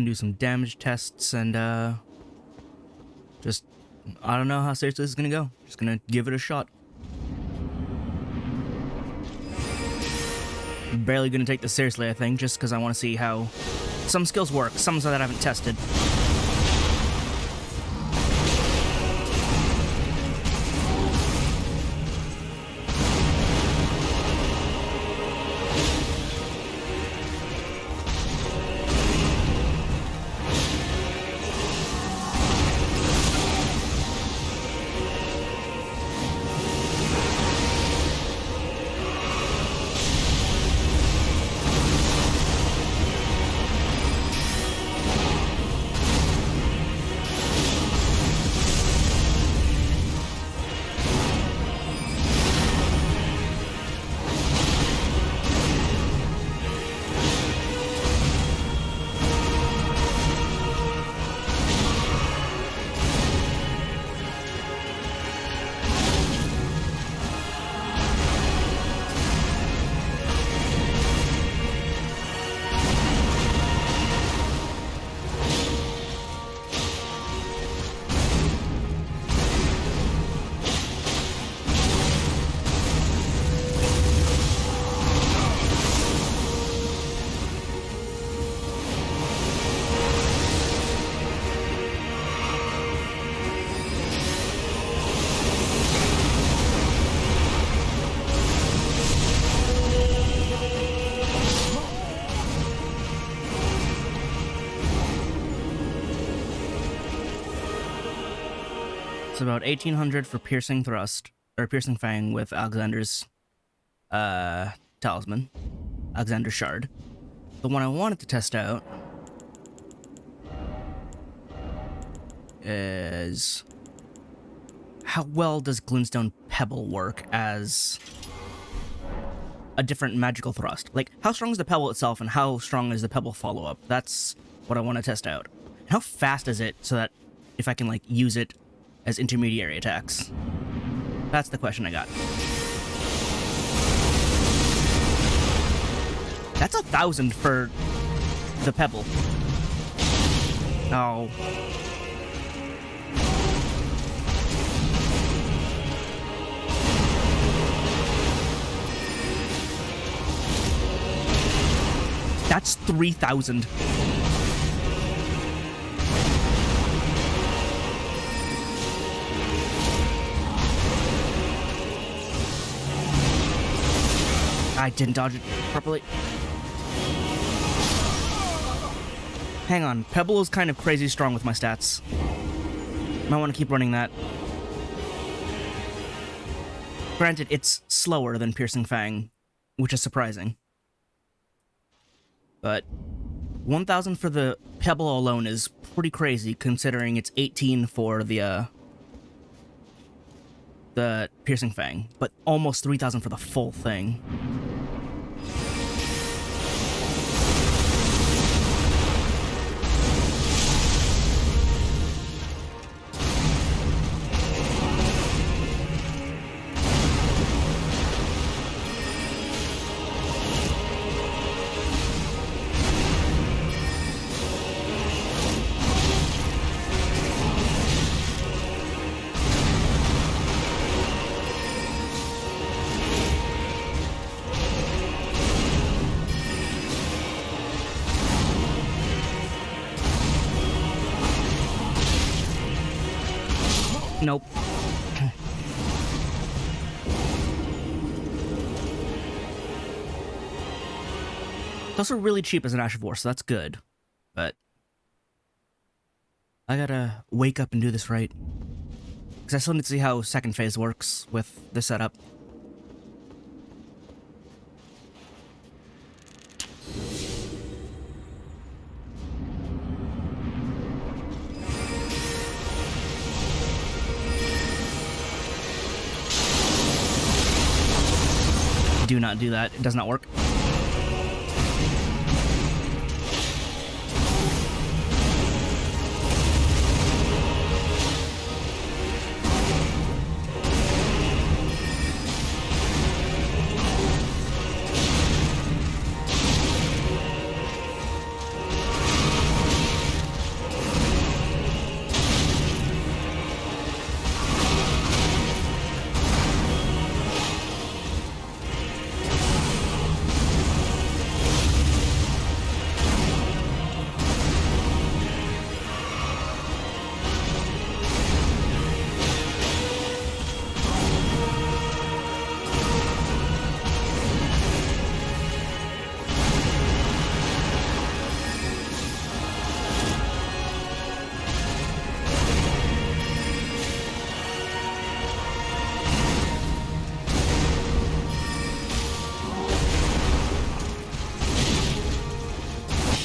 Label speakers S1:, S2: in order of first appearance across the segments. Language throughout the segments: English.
S1: gonna do some damage tests and just I don't know how seriously this is gonna go. Just gonna give it a shot. Barely gonna take this seriously, I think, just because I want to see how some skills work, some that I haven't tested. It's about 1800 for piercing thrust, or piercing fang with Alexander's talisman, Alexander's shard. The one I wanted to test out is how well does Glintstone Pebble work as a different magical thrust? Like, how strong is the pebble itself and how strong is the pebble follow-up? That's what I want to test out. How fast is it so that if I can, like, use it as intermediary attacks? That's the question I got. That's 1,000 for the pebble. Oh. That's 3,000. I didn't dodge it properly. Hang on, Pebble is kind of crazy strong with my stats. Might want to keep running that. Granted, it's slower than Piercing Fang, which is surprising. But 1,000 for the Pebble alone is pretty crazy, considering it's 18 for the Piercing Fang, but almost 3,000 for the full thing. Nope. It's also really cheap as an Ash of War, so that's good. But I gotta wake up and do this right. Because I still need to see how second phase works with the setup. Do not do that. It does not work.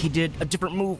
S1: he did a different move.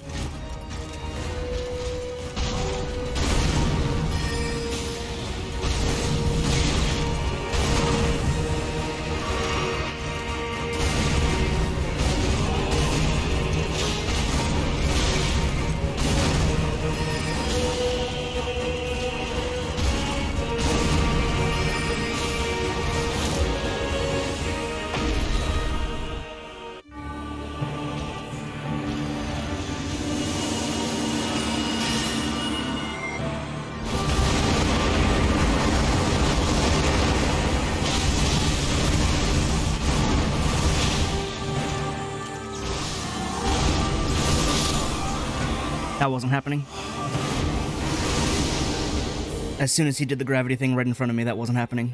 S1: That wasn't happening. As soon as he did the gravity thing right in front of me, that wasn't happening.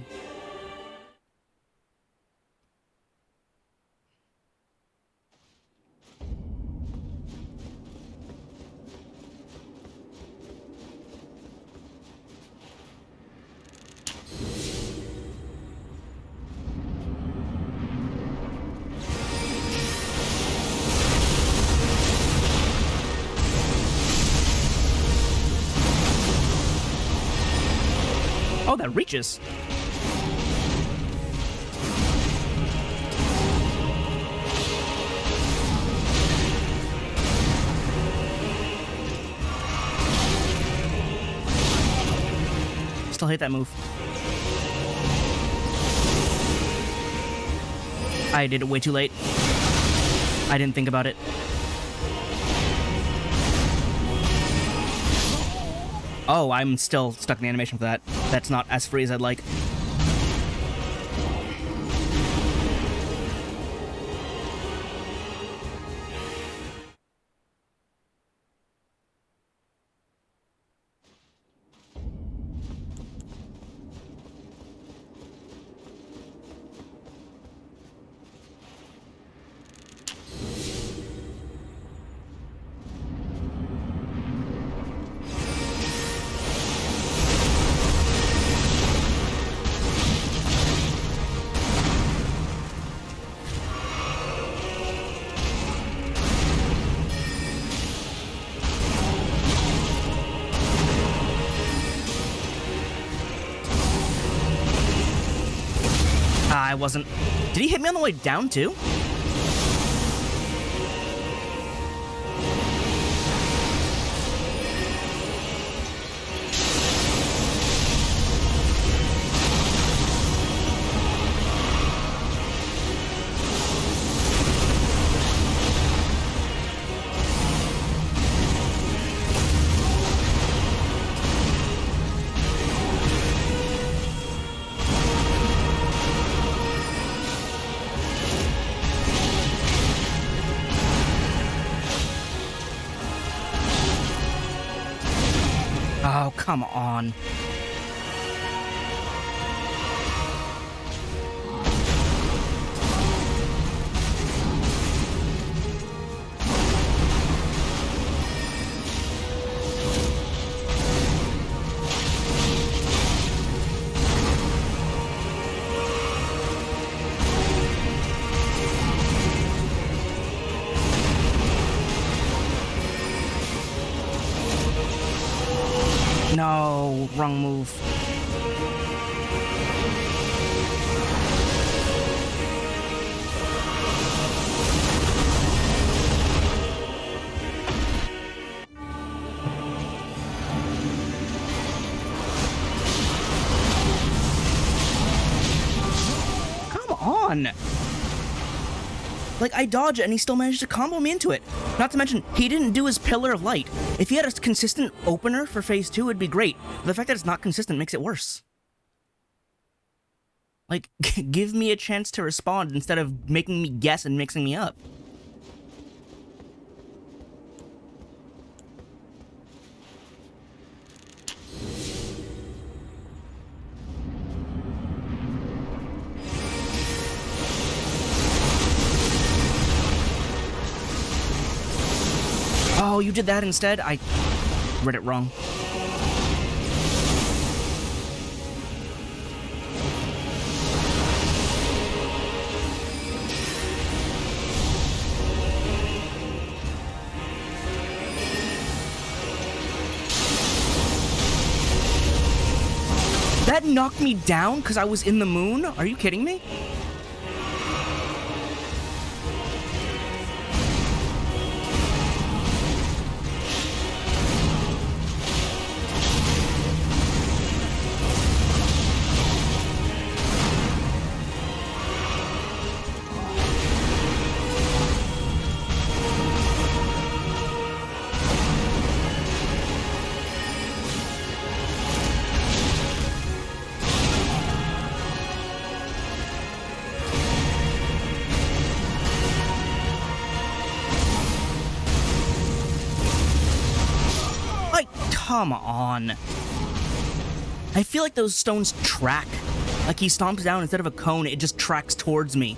S1: Oh, that reaches. Still hate that move. I did it way too late. I didn't think about it. Oh, I'm still stuck in the animation for that. That's not as free as I'd like. I wasn't... Did he hit me on the way down, too? Oh, come on. No, wrong move. Come on! Like, I dodge it and he still managed to combo me into it. Not to mention, he didn't do his Pillar of Light. If he had a consistent opener for Phase 2, it'd be great. But the fact that it's not consistent makes it worse. Like, give me a chance to respond instead of making me guess and mixing me up. Oh, you did that instead? I read it wrong. That knocked me down because I was in the moon? Are you kidding me? Come on. I feel like those stones track. Like he stomps down instead of a cone, it just tracks towards me.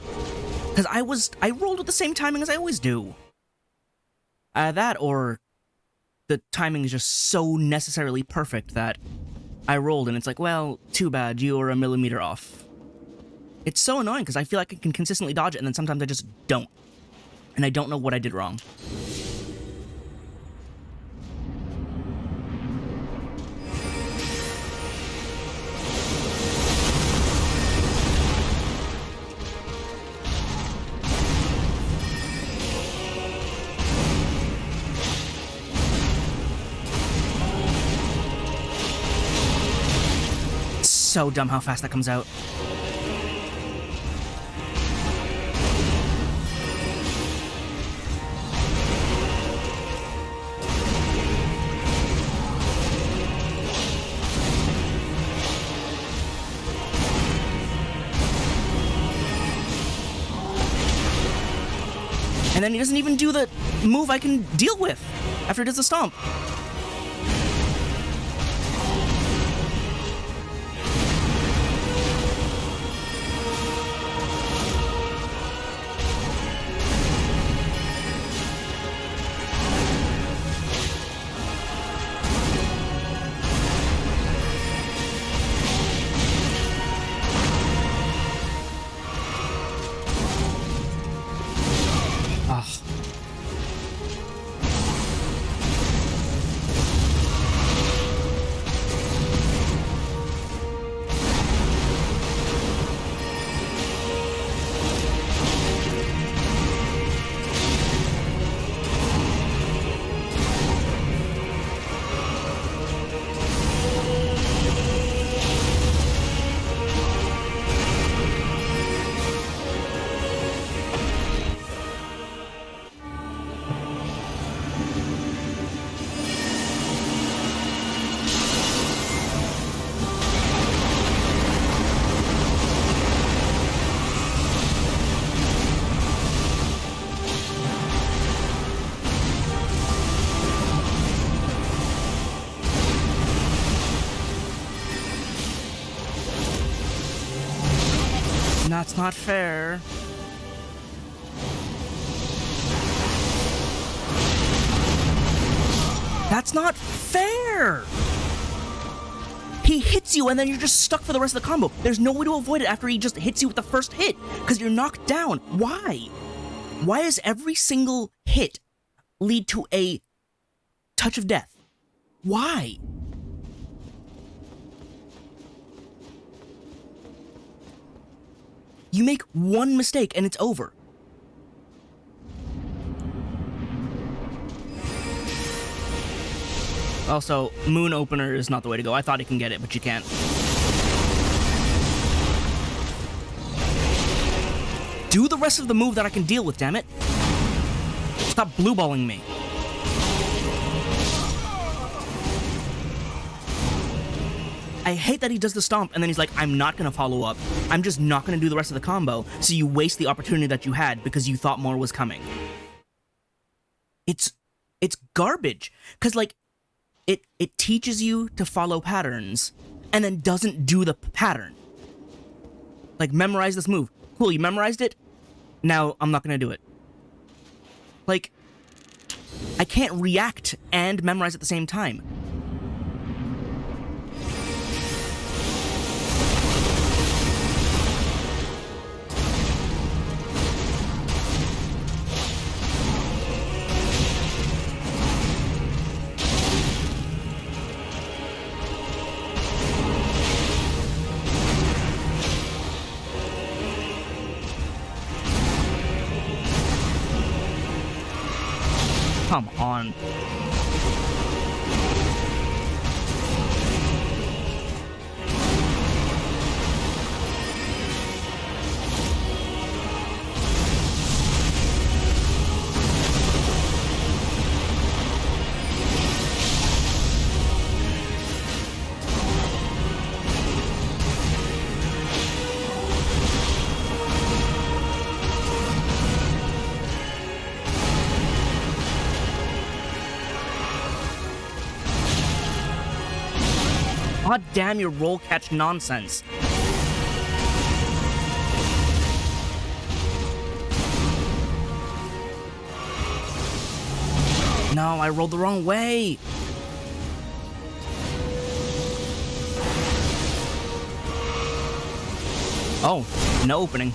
S1: Because I rolled with the same timing as I always do. That or the timing is just so necessarily perfect that I rolled and it's like, well, too bad, you were a millimeter off. It's so annoying because I feel like I can consistently dodge it and then sometimes I just don't. And I don't know what I did wrong. So dumb how fast that comes out. And then he doesn't even do the move I can deal with after he does the stomp. That's not fair. That's not fair! He hits you and then you're just stuck for the rest of the combo. There's no way to avoid it after he just hits you with the first hit, because you're knocked down. Why? Why does every single hit lead to a touch of death? Why? You make one mistake and it's over. Also, Moon Opener is not the way to go. I thought you can get it, but you can't. Do the rest of the move that I can deal with, damn it. Stop blue-balling me. I hate that he does the stomp and then he's like, I'm not gonna follow up. I'm just not gonna do the rest of the combo, so you waste the opportunity that you had because you thought more was coming. It's garbage. Cause like, it teaches you to follow patterns and then doesn't do the pattern. Like, memorize this move. Cool, you memorized it? Now I'm not gonna do it. Like, I can't react and memorize at the same time. Come on. God damn your roll catch nonsense. No, I rolled the wrong way. Oh, no opening.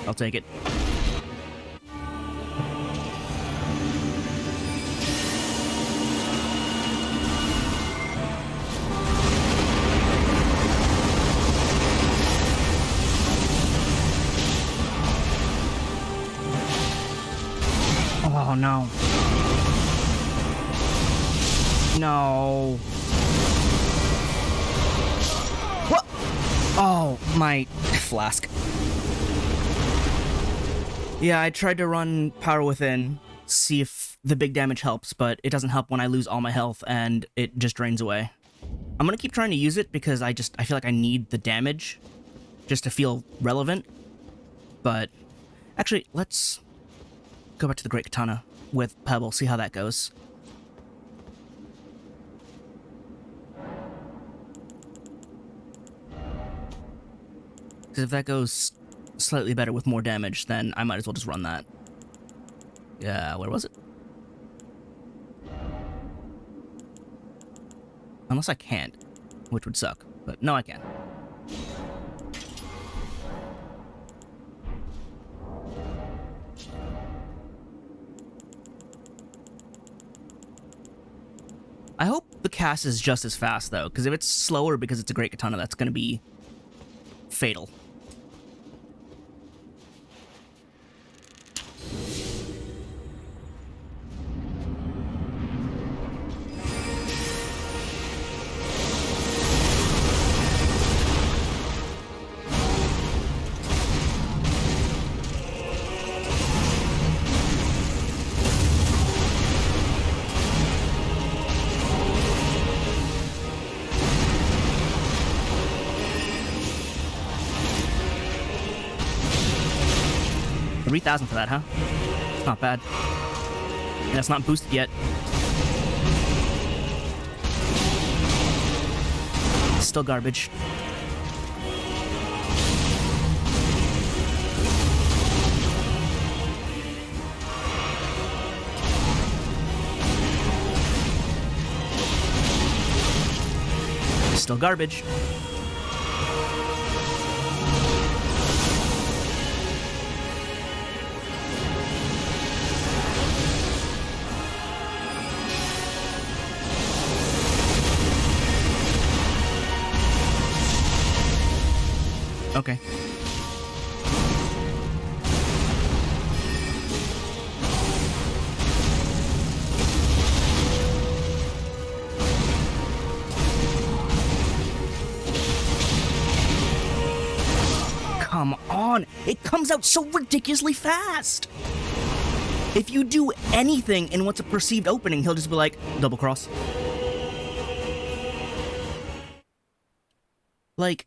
S1: I'll take it. Oh, no. No. What? Oh, my flask. Yeah, I tried to run Power Within, see if the big damage helps, but it doesn't help when I lose all my health and it just drains away. I'm gonna keep trying to use it because I feel like I need the damage just to feel relevant. But actually, let's go back to the Great Katana with Pebble, see how that goes. Because if that goes slightly better with more damage, then I might as well just run that. Yeah, where was it? Unless I can't, which would suck. But no, I can. I hope the cast is just as fast, though, because if it's slower because it's a Great Katana, that's going to be fatal. $3,000 for that, huh? It's not bad. And it's not boosted yet. Still garbage. Still garbage. Okay. Come on! It comes out so ridiculously fast! If you do anything in what's a perceived opening, he'll just be like, double cross. Like,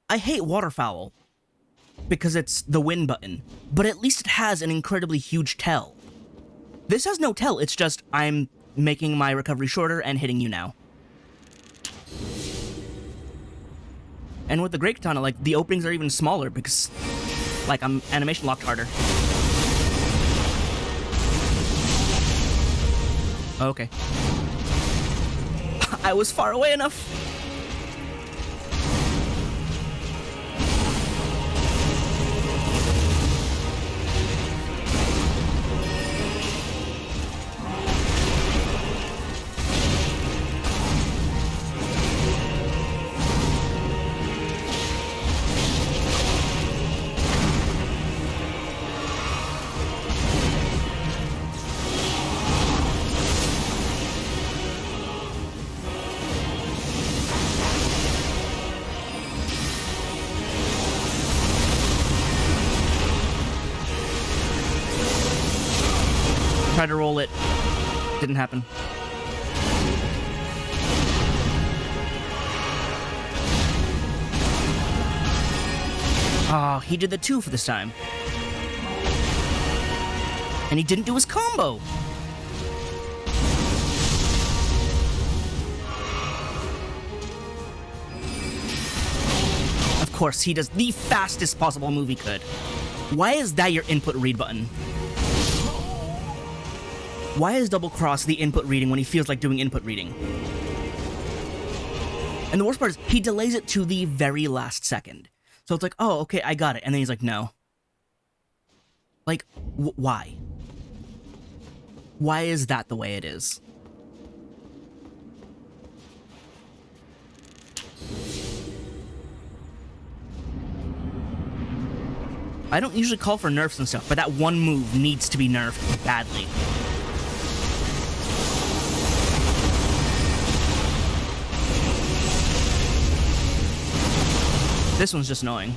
S1: I hate waterfowl because it's the win button, but at least it has an incredibly huge tell. This has no tell, it's just, I'm making my recovery shorter and hitting you now. And with the Great Katana, like, the openings are even smaller because, like, I'm animation locked harder. Okay. I was far away enough. Tried to roll it. Didn't happen. Oh, he did the 2 for this time. And he didn't do his combo. Of course, he does the fastest possible move he could. Why is that your input read button? Why is double cross the input reading when he feels like doing input reading? And the worst part is, he delays it to the very last second. So it's like, oh, okay, I got it. And then he's like, no. Like, why? Why is that the way it is? I don't usually call for nerfs and stuff, but that one move needs to be nerfed badly. This one's just annoying.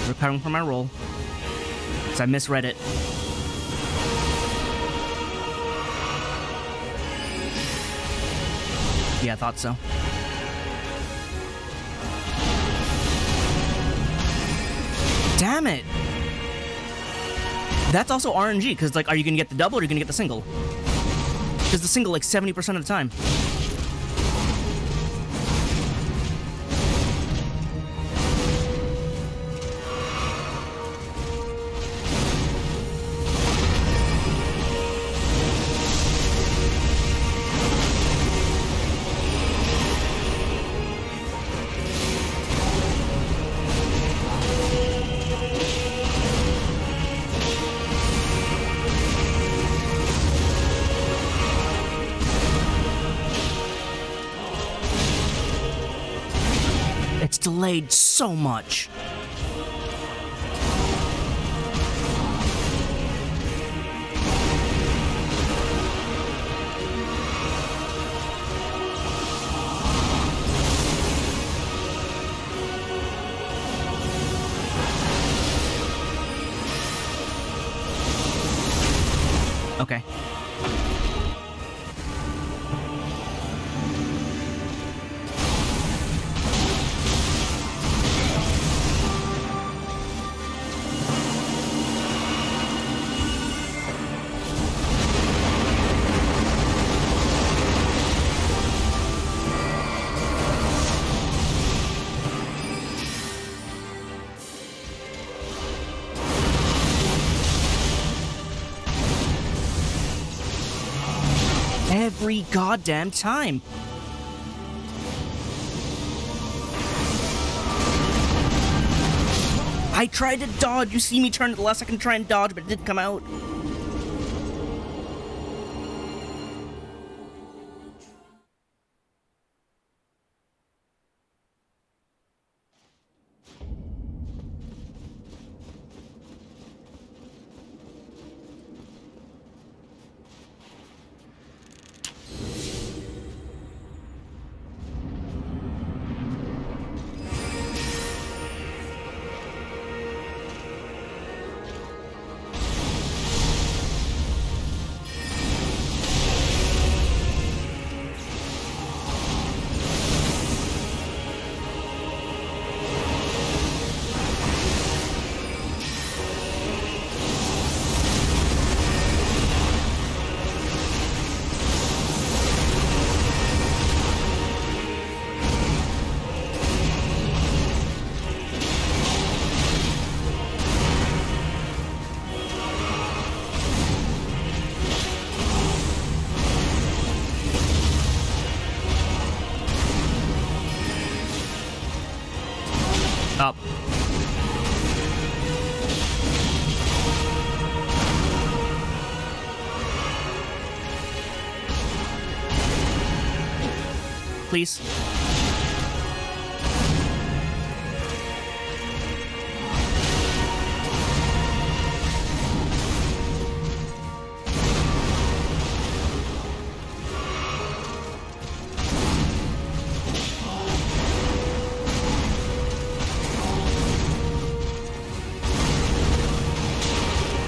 S1: Recovering from my roll, because I misread it. Yeah, I thought so. Damn it! That's also RNG, because, like, are you gonna get the double or are you gonna get the single? Because the single, like, 70% of the time. It's delayed so much. Okay. Every goddamn time. I tried to dodge. You see me turn at the last second to try and dodge, but it didn't come out. Up. Please.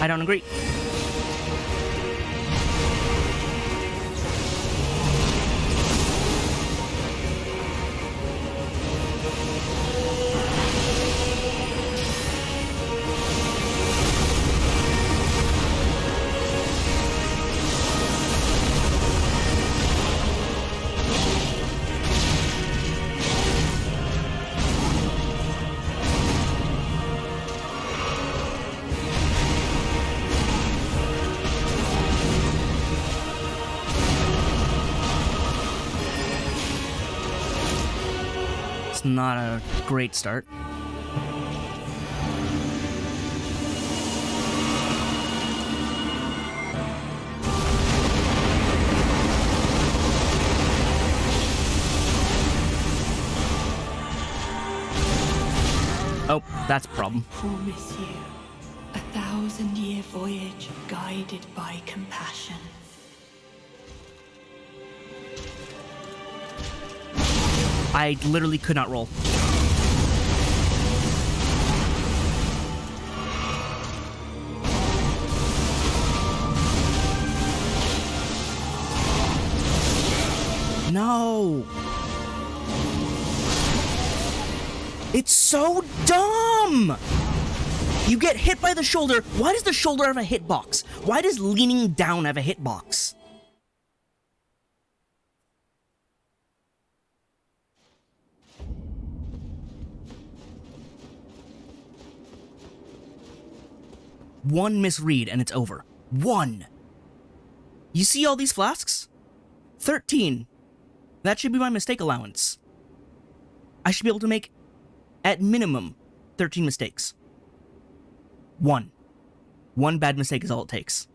S1: I don't agree. It's not a great start. Oh, that's a problem.
S2: Promise you, 1,000-year voyage guided by compassion.
S1: I literally could not roll. No. It's so dumb. You get hit by the shoulder. Why does the shoulder have a hitbox? Why does leaning down have a hitbox? One misread and it's over. One. You see all these flasks? 13. That should be my mistake allowance. I should be able to make, at minimum, 13 mistakes. One. One bad mistake is all it takes.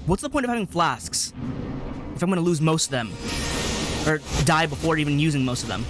S1: What's the point of having flasks if I'm going to lose most of them? Or die before even using most of them?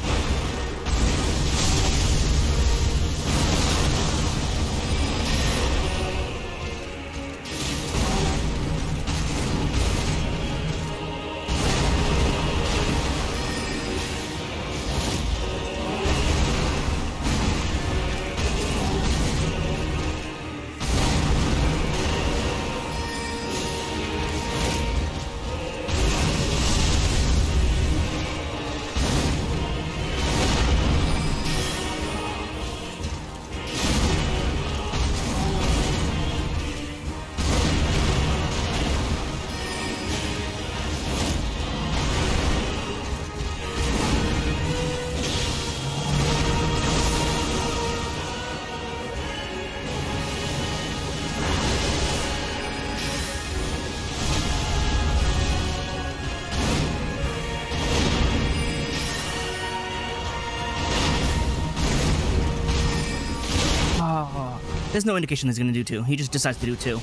S1: There's no indication he's gonna do 2. He just decides to do 2.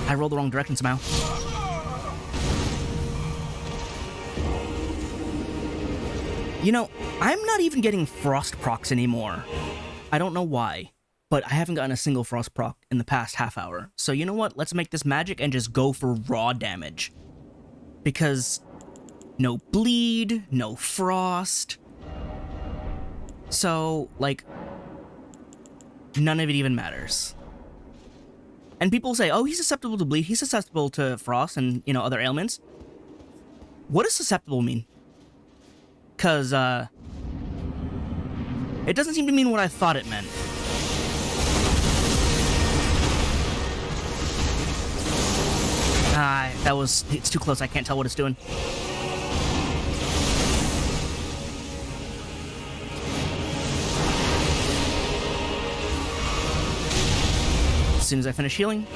S1: I rolled the wrong direction somehow. You know, I'm not even getting frost procs anymore. I don't know why, but I haven't gotten a single frost proc in the past half hour. So you know what? Let's make this magic and just go for raw damage. Because no bleed, no frost. So, like, none of it even matters. And people say, oh, he's susceptible to bleed, he's susceptible to frost and, you know, other ailments. What does susceptible mean? Because, it doesn't seem to mean what I thought it meant. It's too close, I can't tell what it's doing. As soon as I finish healing.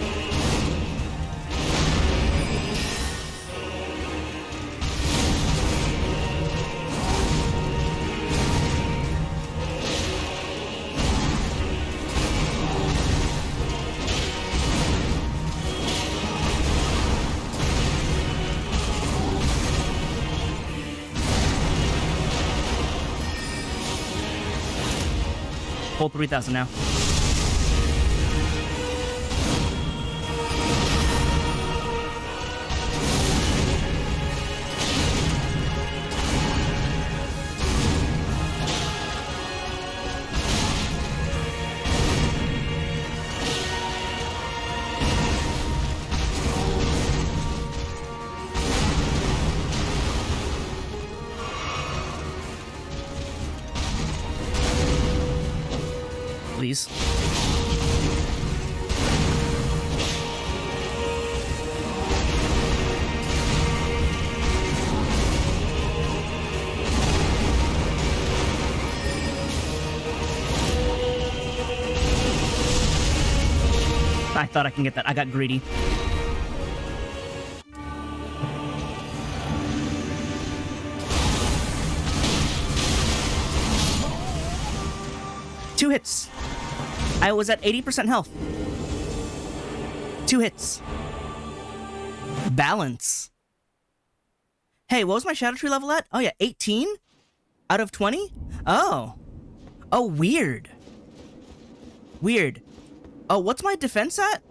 S1: Full 3,000 now. Please. I thought I can get that. I got greedy. Two hits. I was at 80% health. 2 hits. Balance. Hey, what was my Shadow Tree level at? Oh yeah, 18? Out of 20? Oh. Oh, weird. Weird. Oh, what's my defense at?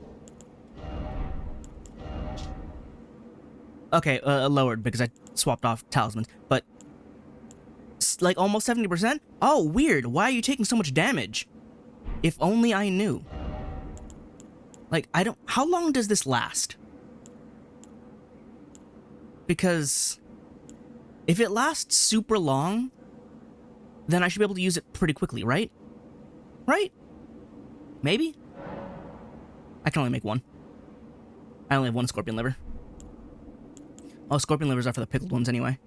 S1: Okay, lowered because I swapped off talismans, but like almost 70%? Oh, weird. Why are you taking so much damage? If only I knew. Like, how long does this last? Because if it lasts super long, then I should be able to use it pretty quickly, right? Right? Maybe? I can only make 1. I only have 1 scorpion liver. Oh, scorpion livers are for the pickled ones anyway.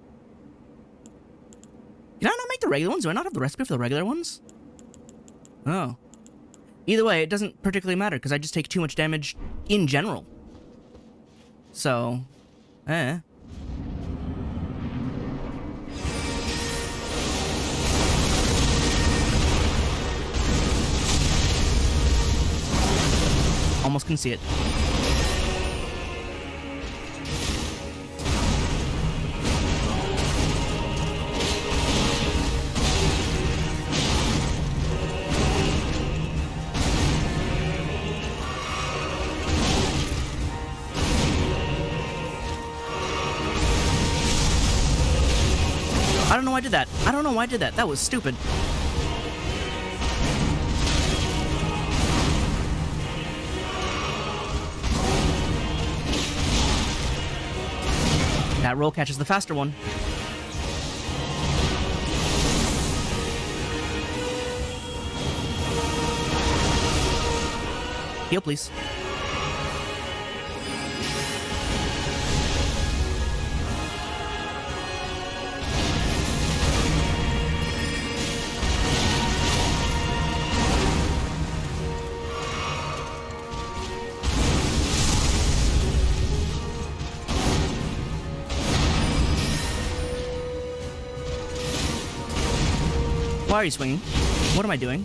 S1: Did I not make the regular ones? Do I not have the recipe for the regular ones? Oh. Either way, it doesn't particularly matter, because I just take too much damage in general. So, Almost can see it. I don't know why I did that. I don't know why I did that. That was stupid. That roll catches the faster one. Heal, please. Why are you swinging? What am I doing?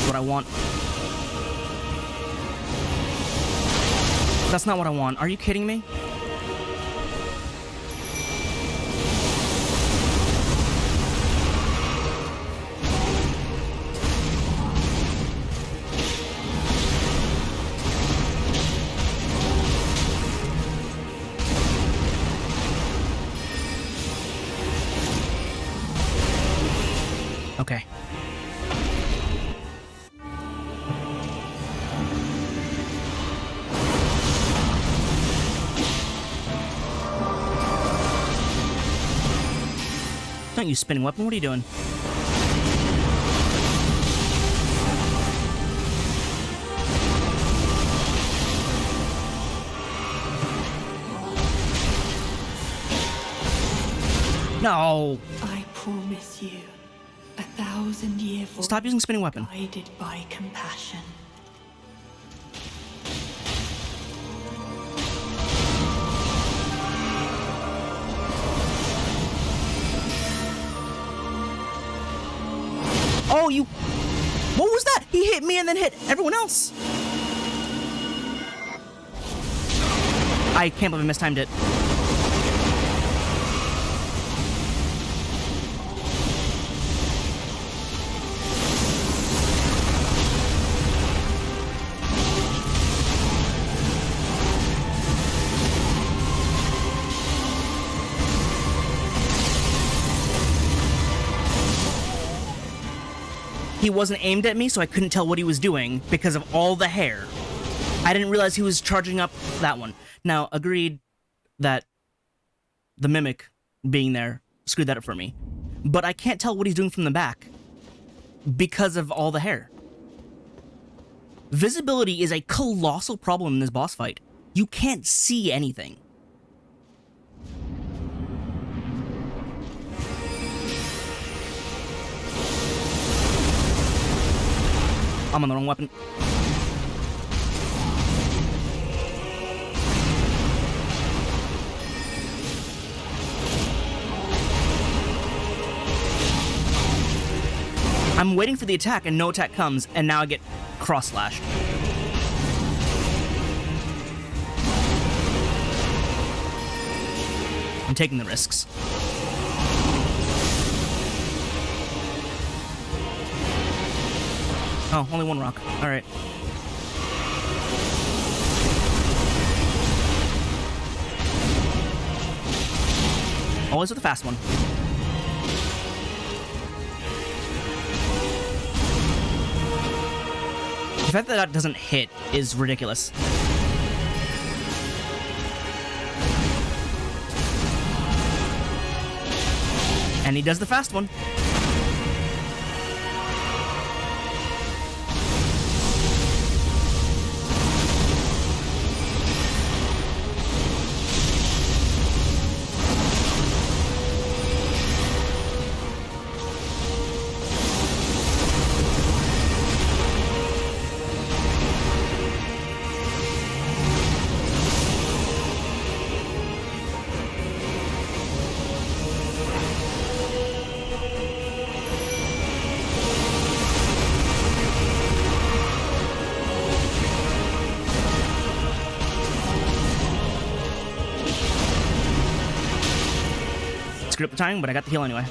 S1: What I want. That's not what I want. Are you kidding me? Okay. Don't use spinning weapon. What are you doing? No.
S2: I promise you, 1,000-year voyage
S1: Stop using spinning weapon.
S2: guided by compassion.
S1: Oh, you... What was that? He hit me and then hit everyone else. I can't believe I mistimed it. He wasn't aimed at me, so I couldn't tell what he was doing because of all the hair. I didn't realize he was charging up that one. Now, agreed that the mimic being there screwed that up for me. But I can't tell what he's doing from the back because of all the hair. Visibility is a colossal problem in this boss fight. You can't see anything. I'm on the wrong weapon. I'm waiting for the attack and no attack comes, and now I get cross-slashed. I'm taking the risks. Oh, only one rock. Alright. Always with the fast one. The fact that that doesn't hit is ridiculous. And he does the fast one. Screwed up the timing, but I got the heal anyway.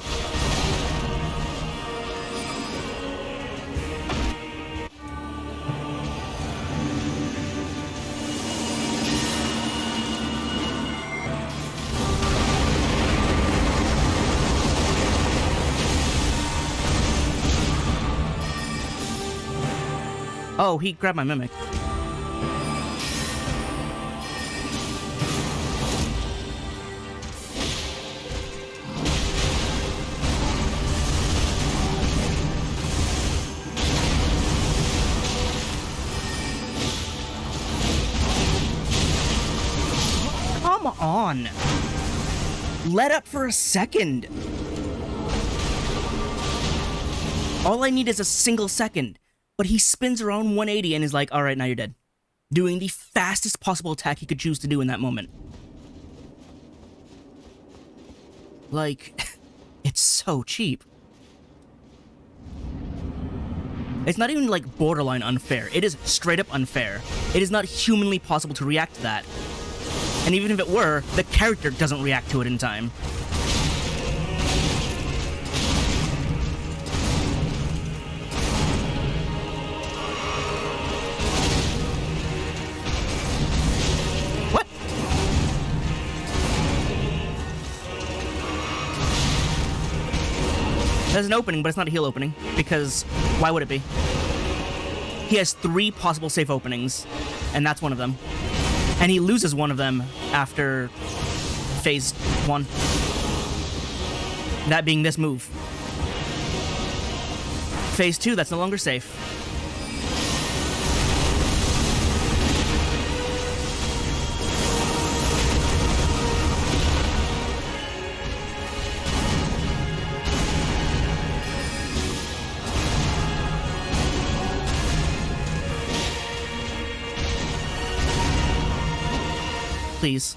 S1: Oh, he grabbed my mimic. Come on! Let up for a second! All I need is a single second. But he spins around 180 and is like, alright, now you're dead. Doing the fastest possible attack he could choose to do in that moment. Like, it's so cheap. It's not even like borderline unfair. It is straight up unfair. It is not humanly possible to react to that. And even if it were, the character doesn't react to it in time. What? There's an opening, but it's not a heal opening, because why would it be? He has 3 possible safe openings, and that's one of them. And he loses one of them after phase 1. That being this move. Phase 2, that's no longer safe. Please.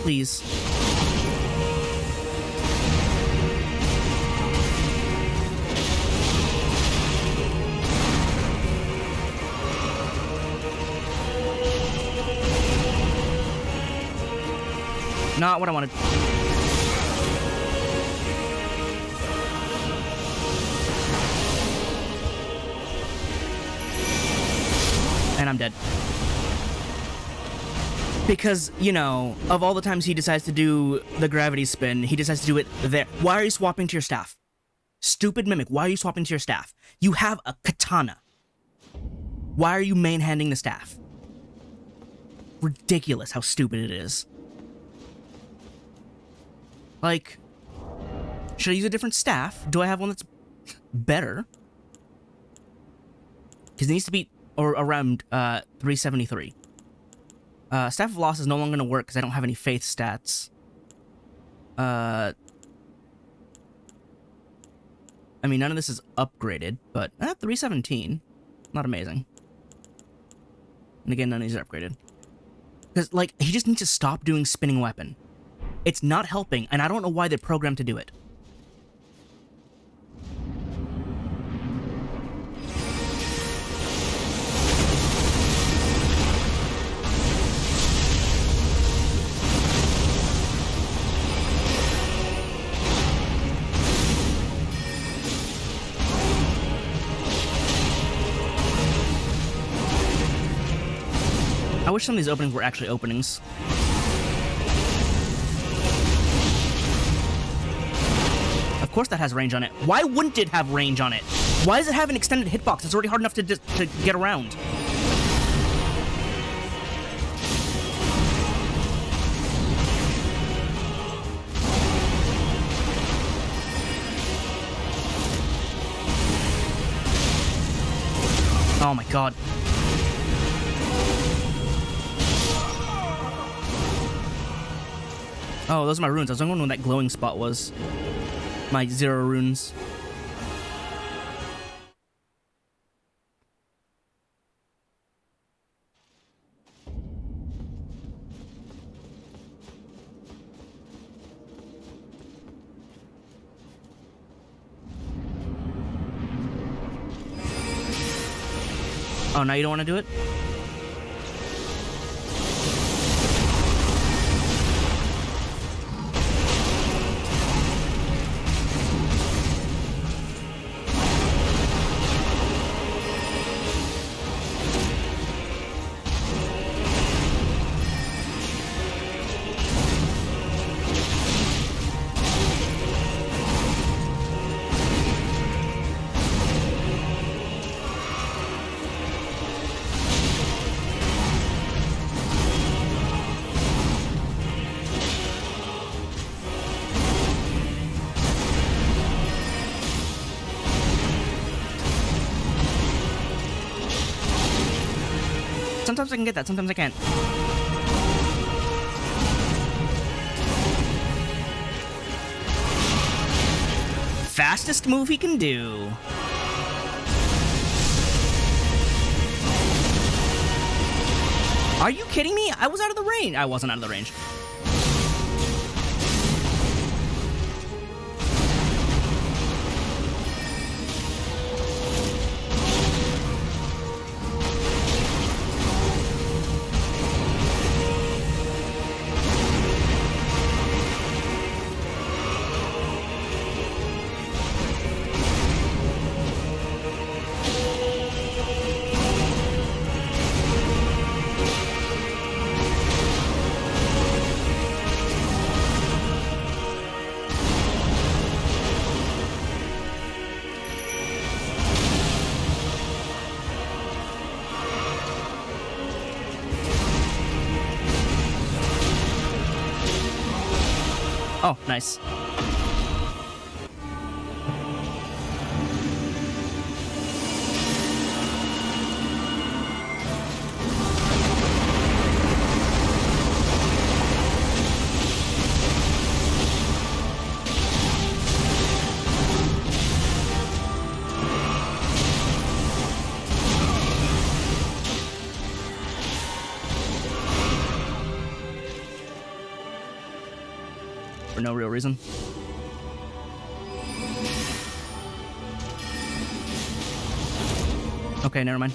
S1: Please. Not what I wanted. And I'm dead. Because, you know, of all the times he decides to do the gravity spin, he decides to do it there. Why are you swapping to your staff? Stupid mimic, why are you swapping to your staff? You have a katana. Why are you main-handing the staff? Ridiculous how stupid it is. Like, should I use a different staff? Do I have one that's better? Because it needs to be around 373. Staff of Loss is no longer going to work because I don't have any faith stats. I mean, none of this is upgraded, but 317. Not amazing. And again, none of these are upgraded. Because, like, he just needs to stop doing spinning weapon. It's not helping, and I don't know why they're programmed to do it. I wish some of these openings were actually openings. Of course that has range on it. Why wouldn't it have range on it? Why does it have an extended hitbox? It's already hard enough to get around. Oh my god. Oh, those are my runes. I was wondering what that glowing spot was. My 0 runes. Oh, now you don't want to do it? Sometimes I can get that, sometimes I can't. Fastest move he can do. Are you kidding me? I was out of the range. I wasn't out of the range. Oh, nice. For no real reason. Okay, never mind.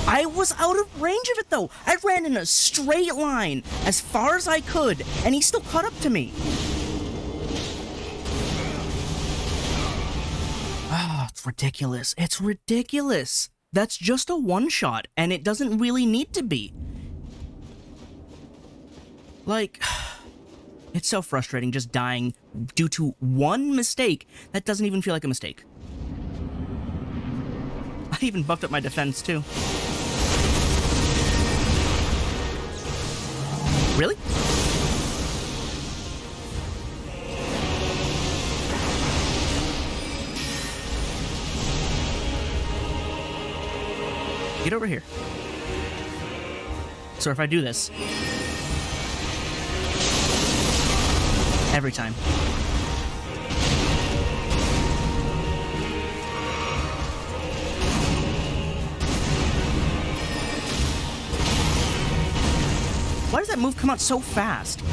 S1: I was out of range of it though. I ran in a straight line as far as I could, and he still caught up to me. It's ridiculous. It's ridiculous. That's just a one-shot, and it doesn't really need to be. Like, it's so frustrating just dying due to one mistake that doesn't even feel like a mistake. I even buffed up my defense, too. Really? Get over here. So if I do this every time, why does that move come out so fast?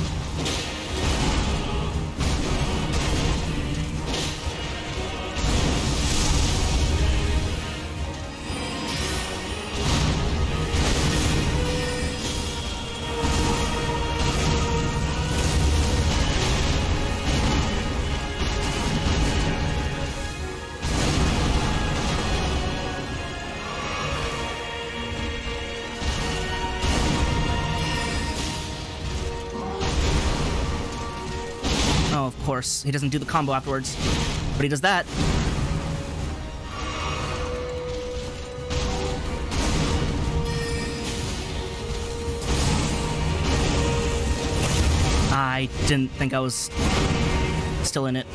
S1: Oh, of course. He doesn't do the combo afterwards. But he does that. I didn't think I was still in it.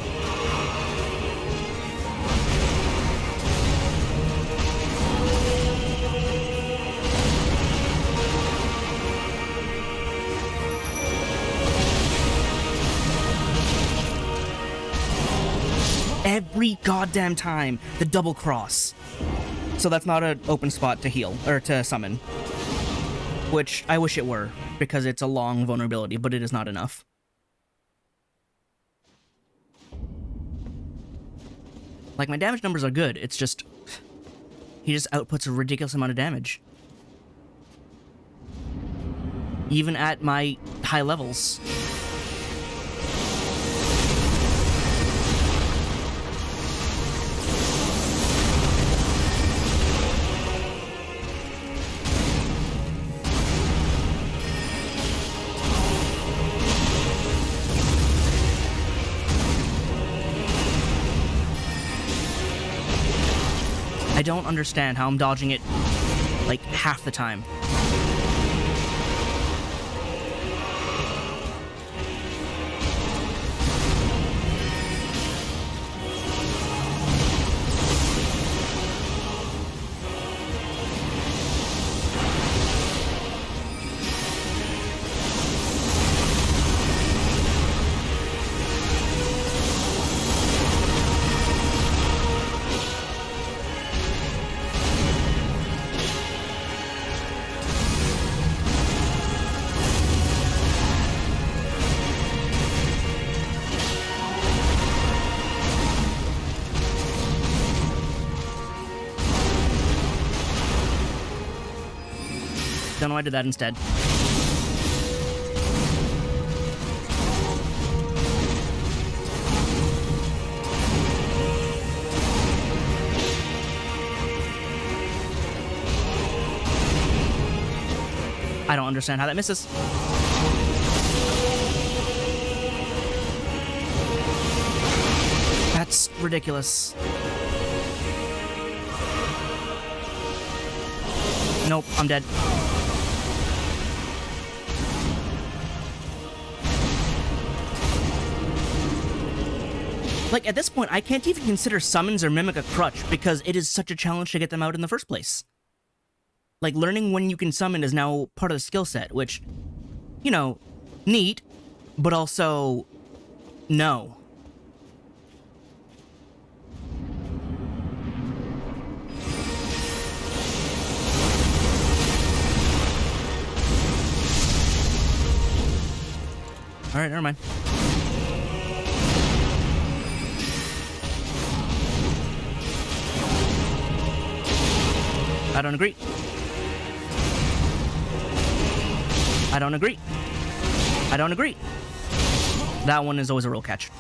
S1: Every goddamn time, the double cross. So that's not an open spot to heal, or to summon. Which I wish it were, because it's a long vulnerability, but it is not enough. Like, my damage numbers are good, it's just... he just outputs a ridiculous amount of damage. Even at my high levels. I don't understand how I'm dodging it, like, half the time. Don't know why I did that instead. I don't understand how that misses. That's ridiculous. Nope, I'm dead. Like, at this point, I can't even consider summons or mimic a crutch because it is such a challenge to get them out in the first place. Like, learning when you can summon is now part of the skill set, which, you know, neat, but also, no. Alright, never mind. I don't agree. I don't agree. I don't agree. That one is always a real catch.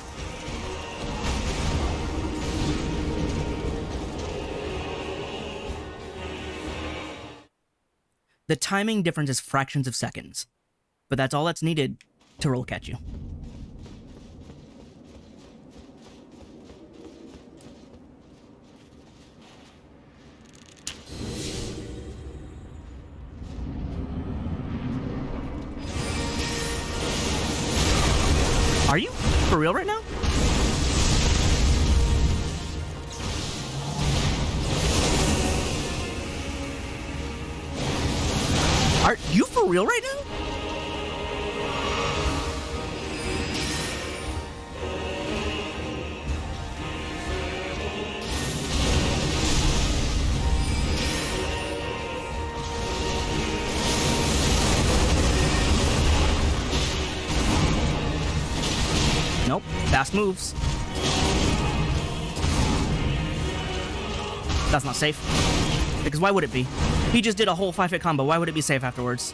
S1: The timing difference is fractions of seconds, but that's all that's needed to roll catch you. Are you for real right now? Are you for real right now? Nope. Fast moves. That's not safe. Because why would it be? He just did a whole 5-hit combo. Why would it be safe afterwards?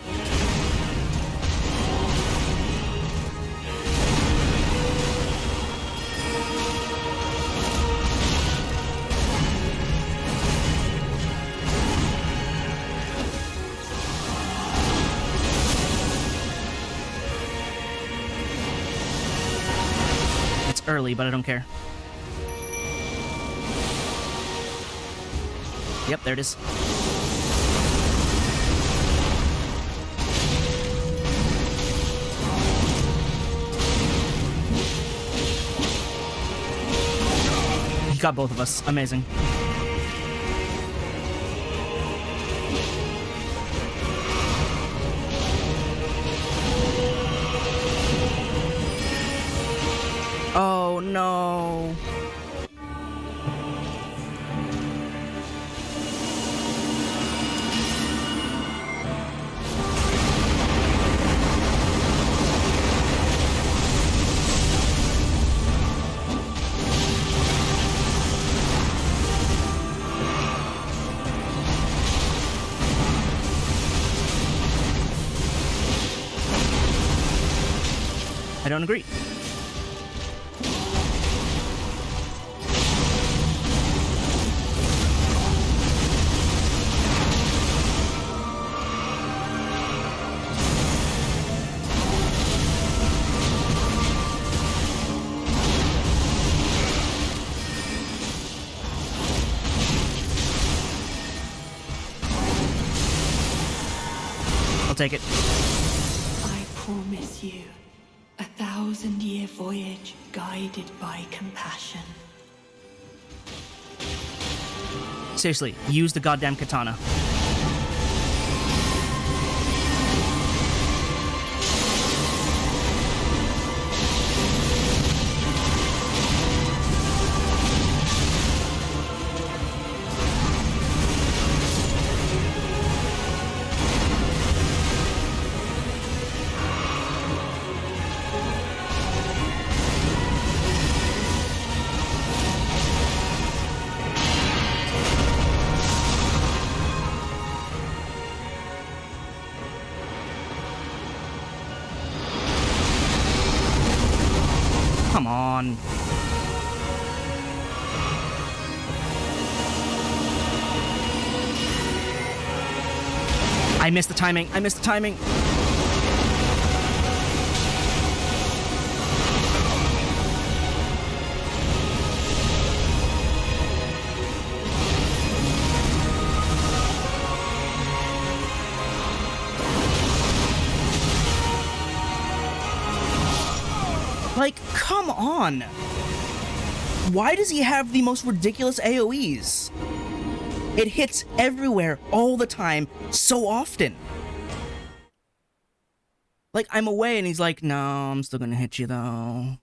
S1: It's early, but I don't care. Yep, there it is. He got both of us. Amazing. Oh no. I don't agree. I'll take it.
S2: I promise you. 1,000-year voyage guided by compassion.
S1: Seriously, use the goddamn katana. Come on. I missed the timing. I missed the timing. Like, come on! Why does he have the most ridiculous AoEs? It hits everywhere, all the time, so often. Like, I'm away and he's like, no, I'm still gonna hit you though.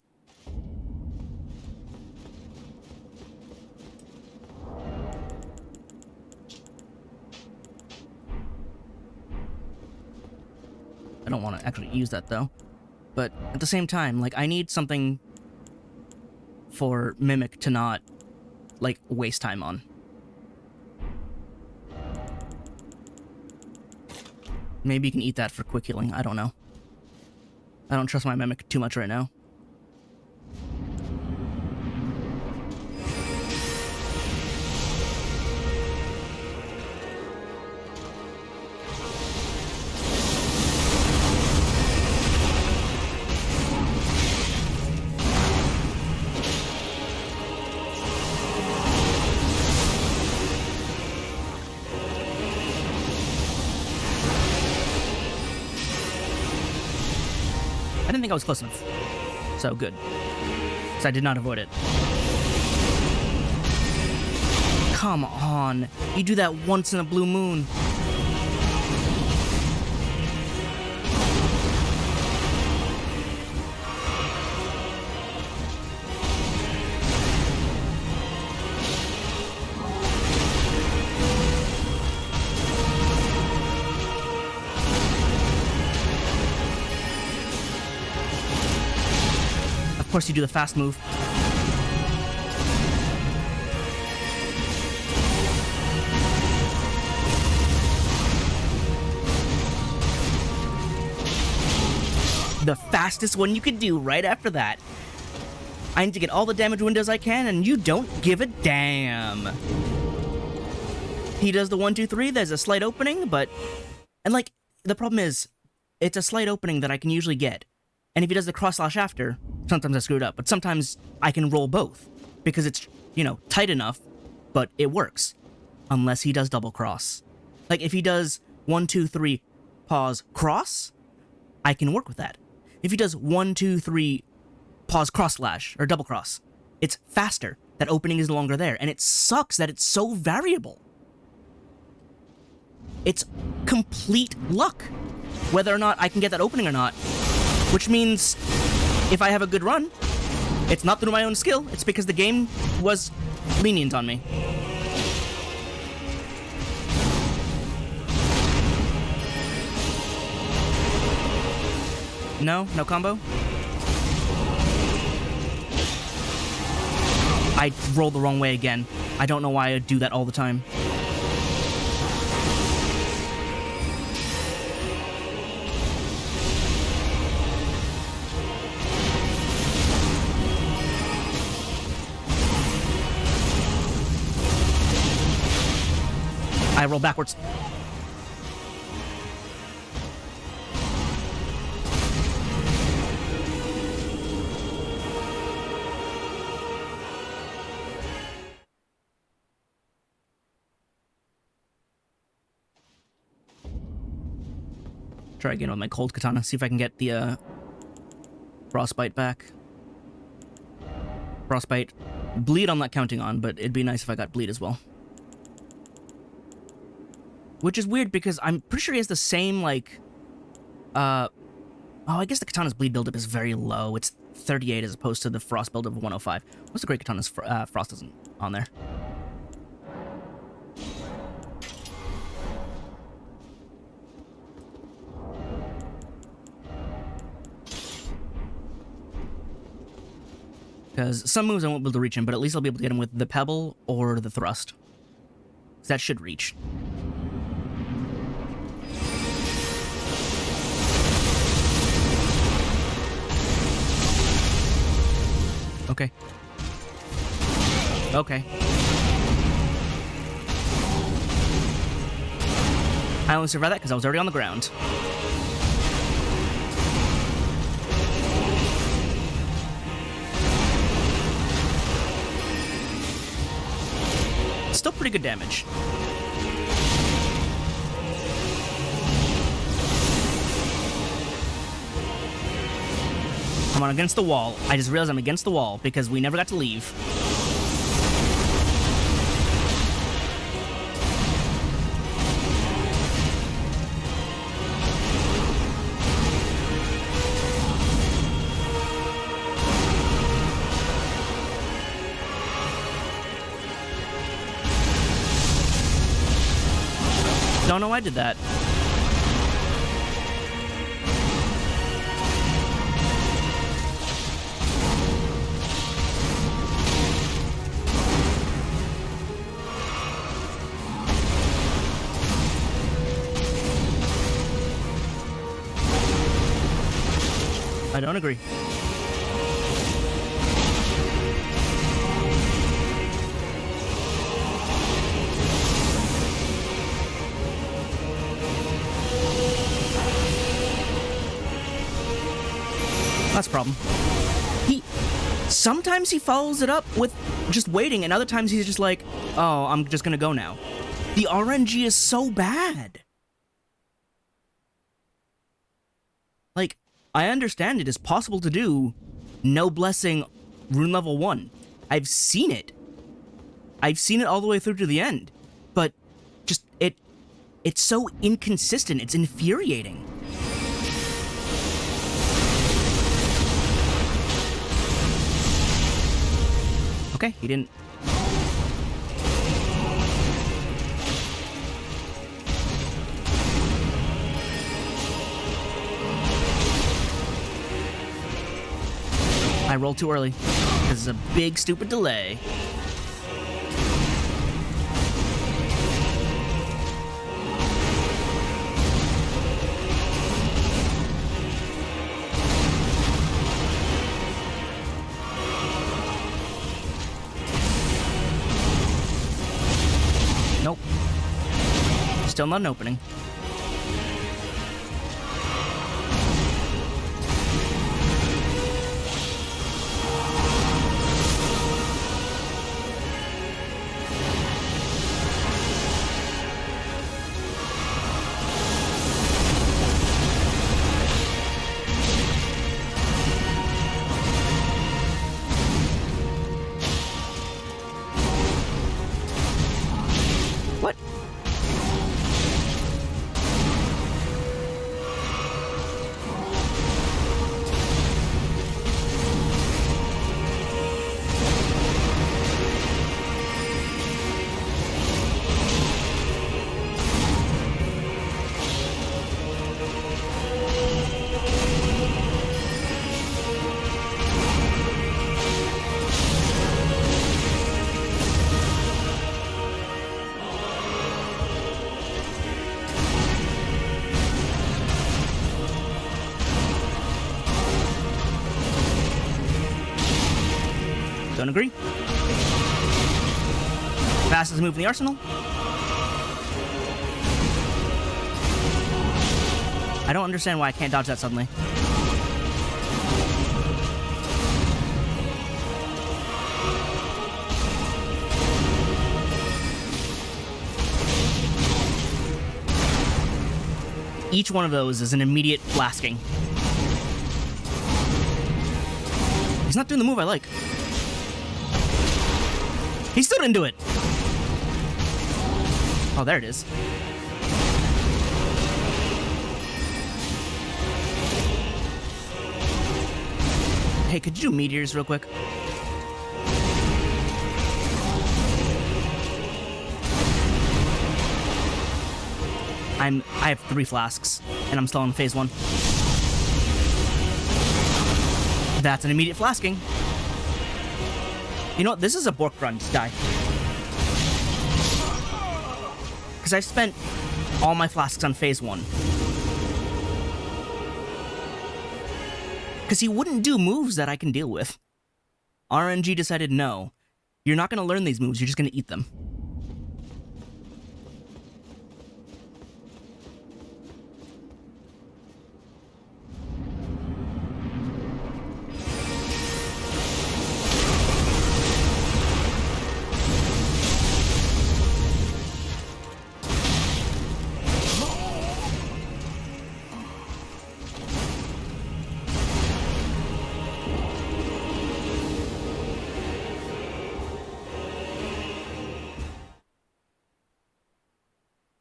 S1: I don't want to actually use that though. But at the same time, like, I need something for Mimic to not, like, waste time on. Maybe you can eat that for quick healing. I don't know. I don't trust my Mimic too much right now. I didn't think I was close enough. So good. So I did not avoid it. Come on. You do that once in a blue moon. Of course you do the fast move. The fastest one you could do right after that. I need to get all the damage windows I can, and you don't give a damn. He does the 1, 2, 3, there's a slight opening, but... And, like, the problem is, it's a slight opening that I can usually get. And if he does the cross slash after, sometimes I screw it up, but sometimes I can roll both. Because it's, you know, tight enough, but it works. Unless he does double cross. Like, if he does 1, 2, 3, pause, cross, I can work with that. If he does 1, 2, 3, pause, cross slash, or double cross, it's faster. That opening is no longer there, and it sucks that it's so variable. It's complete luck, whether or not I can get that opening or not. Which means, if I have a good run, it's not through my own skill, it's because the game was lenient on me. No? No combo? I rolled the wrong way again. I don't know why I do that all the time. I roll backwards. Try again with my cold katana, see if I can get the frostbite back. Frostbite. Bleed I'm not counting on, but it'd be nice if I got bleed as well. Which is weird because I'm pretty sure he has the same, like, oh, I guess the katana's bleed buildup is very low. It's 38 as opposed to the frost buildup of 105. What's the great katana's frost isn't on there? Because some moves I won't be able to reach him, but at least I'll be able to get him with the pebble or the thrust. That should reach. Okay. Okay. I only survived that because I was already on the ground. Still pretty good damage. I'm on against the wall. I just realized I'm against the wall because we never got to leave. Don't know why I did that. I don't agree. That's a problem. Sometimes he follows it up with just waiting, and other times he's just like, oh, I'm just gonna go now. The RNG is so bad. Like, I understand it is possible to do no blessing rune level 1. I've seen it. I've seen it all the way through to the end. But just, it's so inconsistent, it's infuriating. Okay, he didn't. I rolled too early. This is a big, stupid delay. Nope. Still not an opening. What? Don't agree. Fastest move in the arsenal. I don't understand why I can't dodge that suddenly. Each one of those is an immediate flasking. He's not doing the move I like. He still didn't do it. Oh, there it is. Hey, could you do meteors real quick? I have 3 flasks, and I'm still on phase 1. That's an immediate flasking. You know what? This is a Bork run, guy. Because I've spent all my flasks on phase 1. Because he wouldn't do moves that I can deal with RNG decided no. You're not going to learn these moves, you're just going to eat them.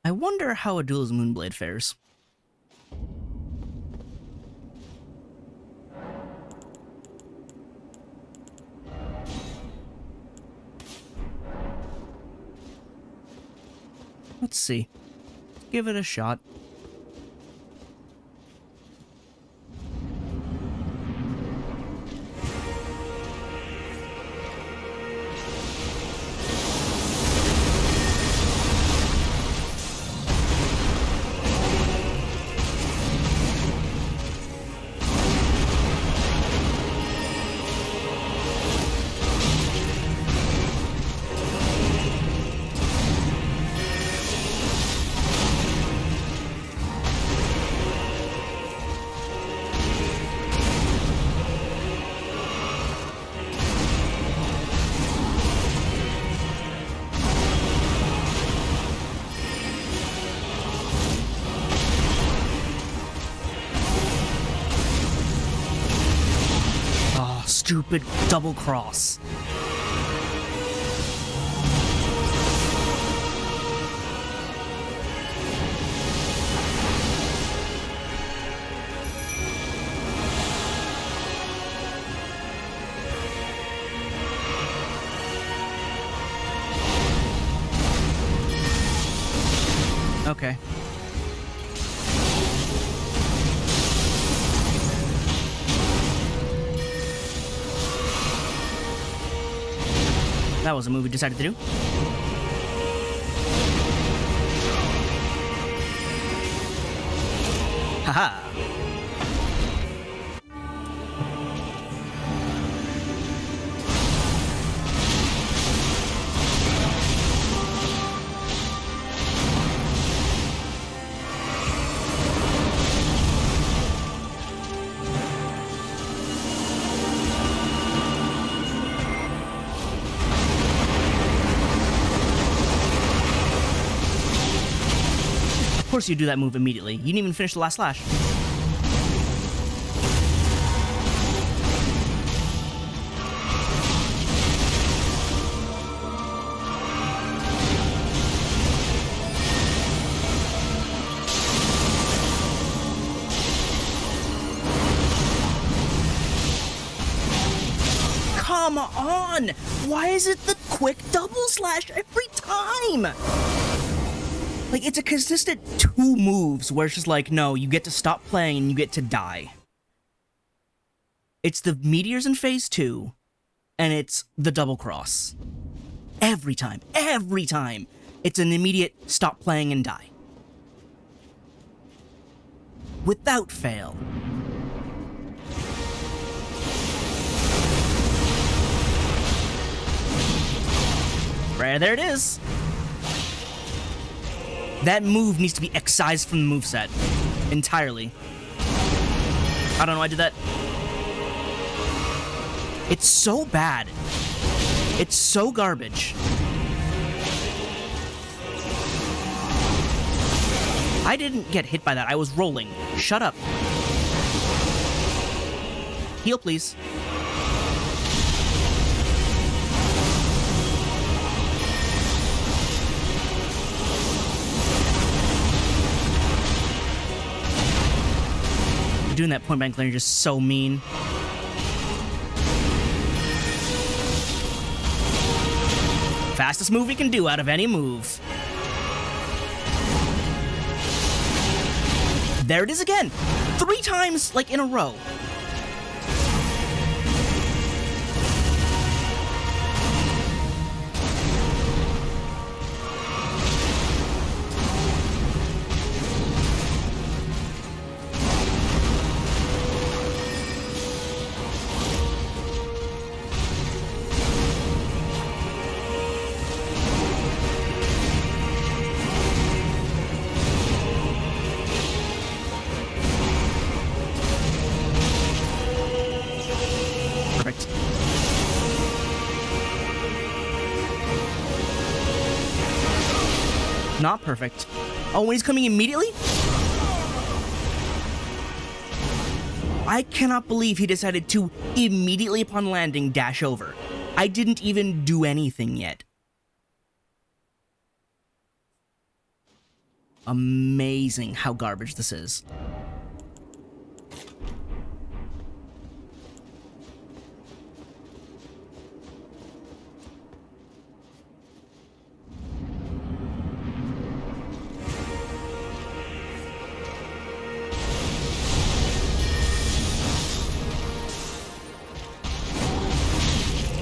S1: I wonder how a Duel's Moonblade fares. Let's see. Give it a shot. Stupid double cross. Okay. That was a move we decided to do. Haha. Of course you do that move immediately. You didn't even finish the last slash. Come on! Why is it the quick double slash every time? Like, it's a consistent 2 moves where it's just like, no, you get to stop playing and you get to die. It's the meteors in phase 2, and it's the double cross. Every time, it's an immediate stop playing and die. Without fail. Right, there it is. That move needs to be excised from the moveset. Entirely. I don't know why I did that. It's so bad. It's so garbage. I didn't get hit by that. I was rolling. Shut up. Heal, please. Doing that point blank clear is just so mean. Fastest move we can do out of any move. There it is again. 3 times, like, in a row. Not perfect. Oh, when he's coming immediately? I cannot believe he decided to immediately upon landing dash over. I didn't even do anything yet. Amazing how garbage this is.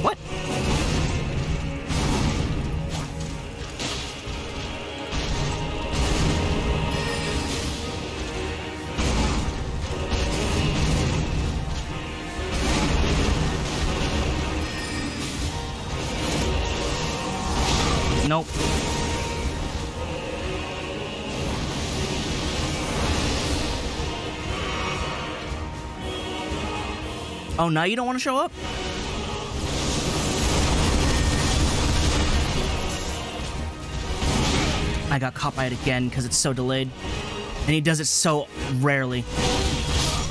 S1: What? Nope. Oh, now you don't want to show up? I got caught by it again because it's so delayed. And he does it so rarely.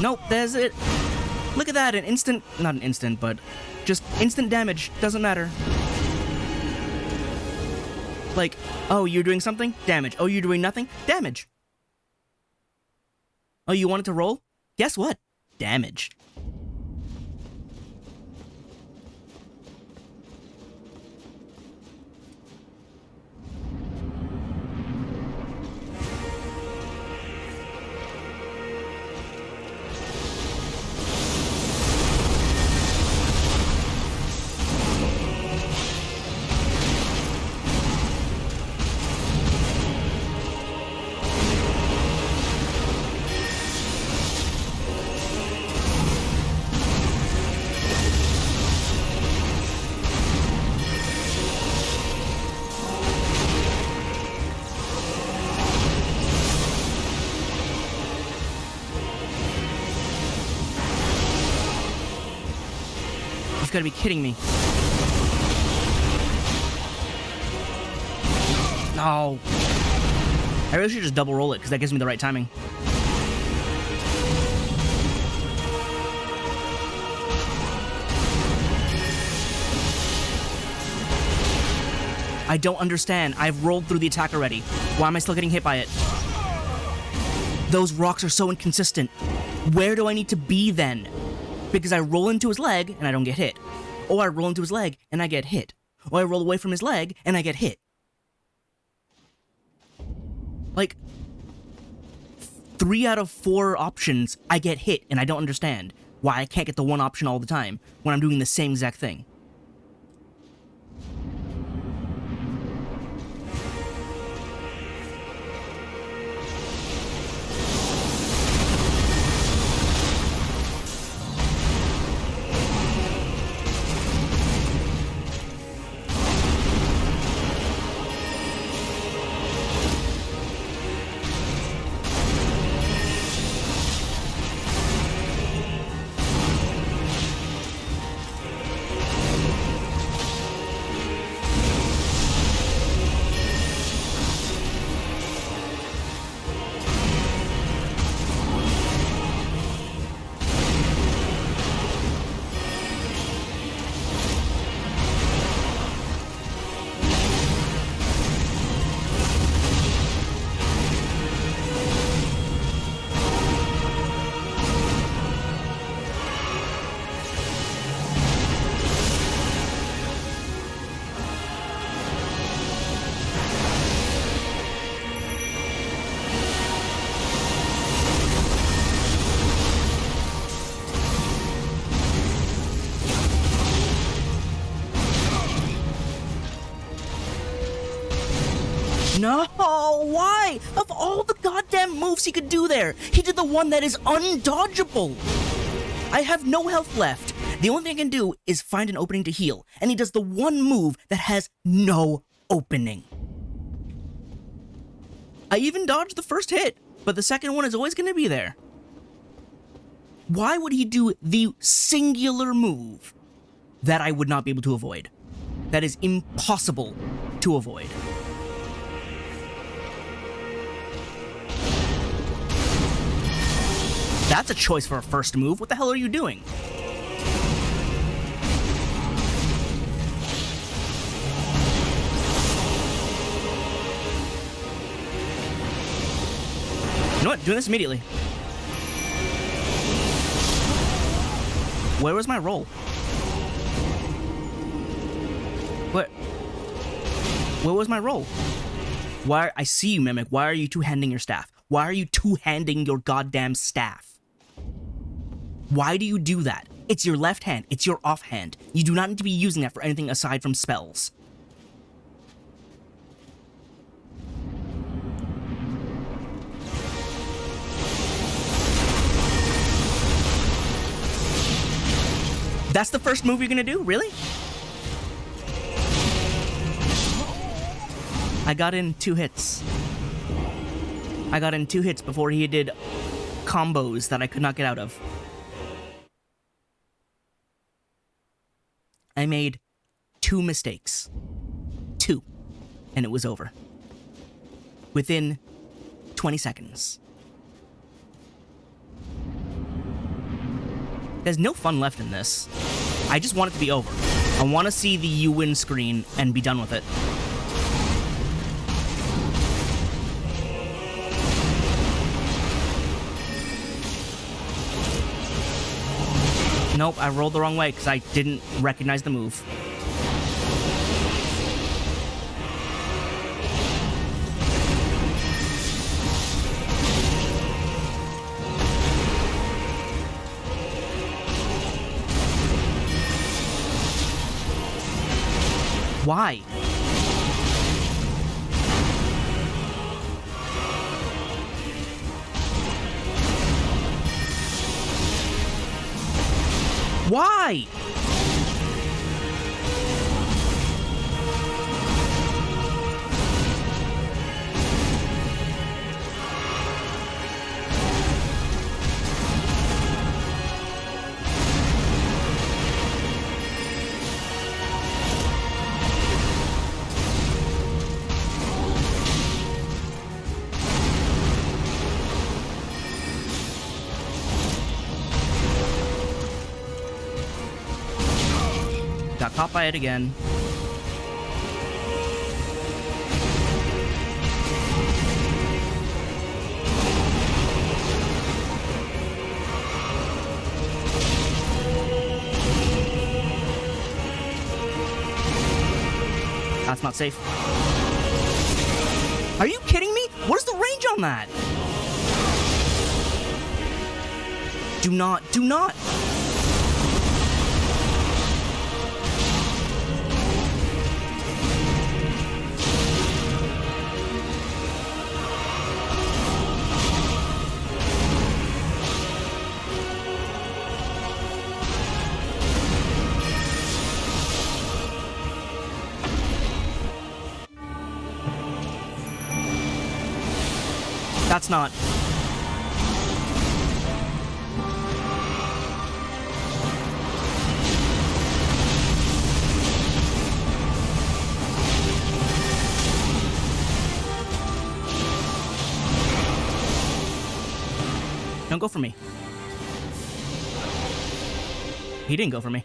S1: Nope, there's it. Look at that, an instant, not an instant, but just instant damage. Doesn't matter. Like, oh, you're doing something? Damage. Oh, you're doing nothing? Damage. Oh, you wanted to roll? Guess what? Damage. You've got to be kidding me. No. I really should just double roll it because that gives me the right timing. I don't understand. I've rolled through the attack already. Why am I still getting hit by it? Those rocks are so inconsistent. Where do I need to be then? Because I roll into his leg and I don't get hit. Or I roll into his leg and I get hit. Or I roll away from his leg and I get hit. Like, 3 out of 4 options I get hit, and I don't understand why I can't get the one option all the time when I'm doing the same exact thing. No, why? Of all the goddamn moves he could do there, he did the one that is undodgeable. I have no health left. The only thing I can do is find an opening to heal, and he does the one move that has no opening. I even dodged the first hit, but the second one is always going to be there. Why would he do the singular move that I would not be able to avoid? That is impossible to avoid. That's a choice for a first move. What the hell are you doing? You know what? Doing this immediately. Where was my roll? Where was my roll? Why? I see you, Mimic. Why are you two-handing your staff? Why are you two-handing your goddamn staff? Why do you do that? It's your left hand. It's your offhand. You do not need to be using that for anything aside from spells. That's the first move you're gonna do? Really? I got in 2 hits. I got in 2 hits before he did combos that I could not get out of. I made 2 mistakes. 2. And it was over. Within 20 seconds. There's no fun left in this. I just want it to be over. I want to see the you win screen and be done with it. Nope, I rolled the wrong way because I didn't recognize the move. Why? Why? Got caught by it again. That's not safe. Are you kidding me? What is the range on that? Do not. That's not. Don't go for me. He didn't go for me.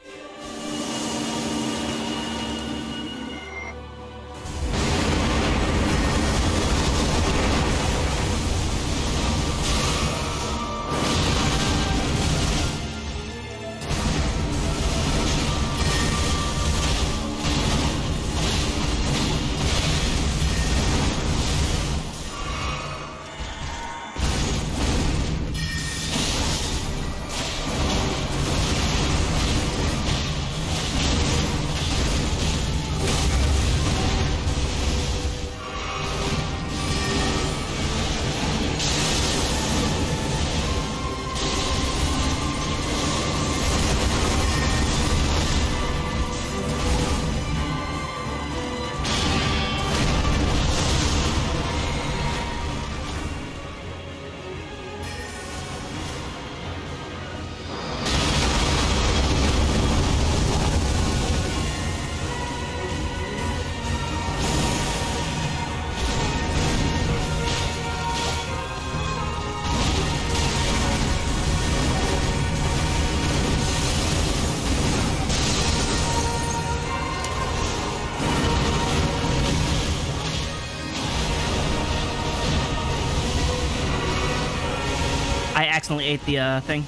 S1: I accidentally ate the thing.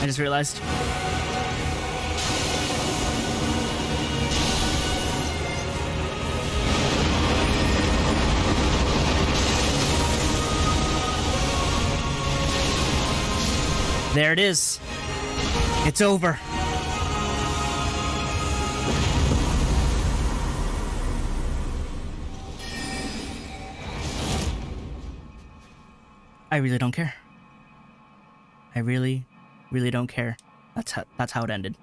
S1: I just realized. There it is. It's over. I really don't care. I really don't care. That's how it ended.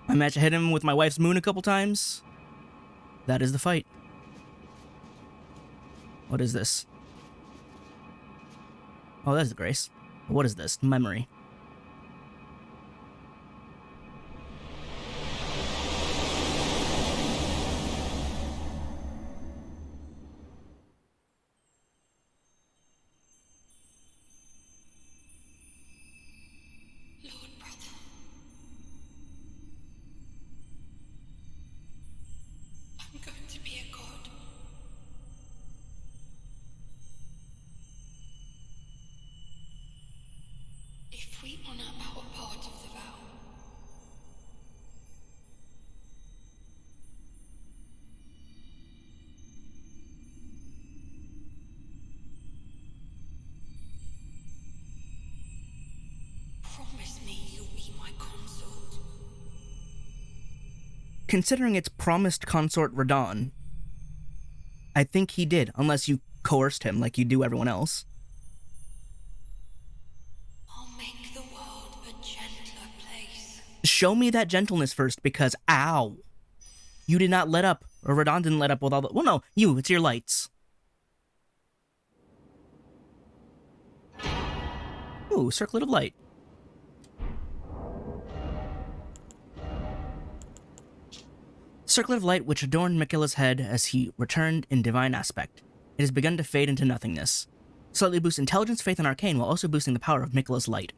S1: I managed to hit him with my wife's moon a couple times. That is the fight. What is this? Oh, that's the grace. What is this? Memory.
S2: Lord brother. I'm going to be a god. If we honor our part of the vow, promise me you'll be my consort.
S1: Considering it's promised consort Radon, I think he did, unless you coerced him like you do everyone else.
S2: I'll make the world a gentler place.
S1: Show me that gentleness first, because ow. You did not let up, or Radon didn't let up with all the— well, no, you, it's your lights. Ooh, circlet of light. Circlet of light which adorned Miquella's head as he returned in divine aspect. It has begun to fade into nothingness. Slightly boosts intelligence, faith, and arcane, while also boosting the power of Miquella's light.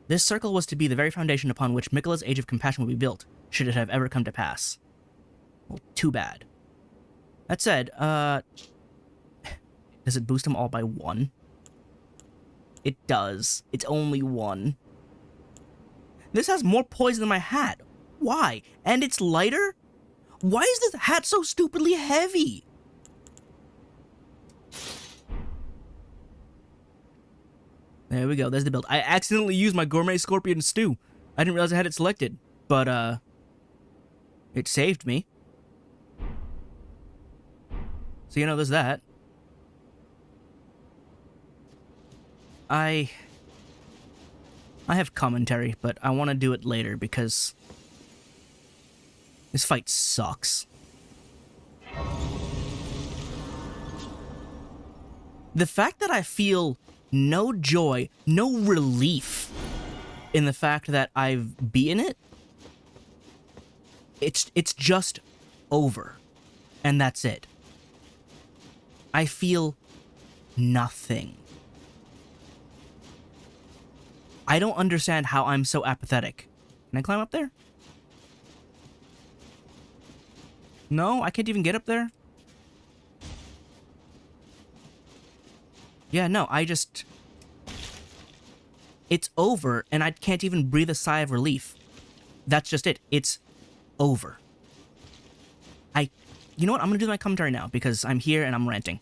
S1: This circle was to be the very foundation upon which Miquella's Age of Compassion would be built, should it have ever come to pass. Well, too bad. That said, does it boost them all by 1? It does. It's only 1. This has more poison than my hat. Why? And it's lighter? Why is this hat so stupidly heavy? There we go. There's the build. I accidentally used my gourmet scorpion stew. I didn't realize I had it selected, but it saved me. So you know, there's that. I have commentary, but I want to do it later because this fight sucks. The fact that I feel no joy, no relief in the fact that I've beaten it, it's just over. And that's it. I feel nothing. I don't understand how I'm so apathetic. Can I climb up there? No, I can't even get up there. Yeah, no, it's over, and I can't even breathe a sigh of relief. That's just it. It's over. You know what? I'm gonna do my commentary now, because I'm here and I'm ranting.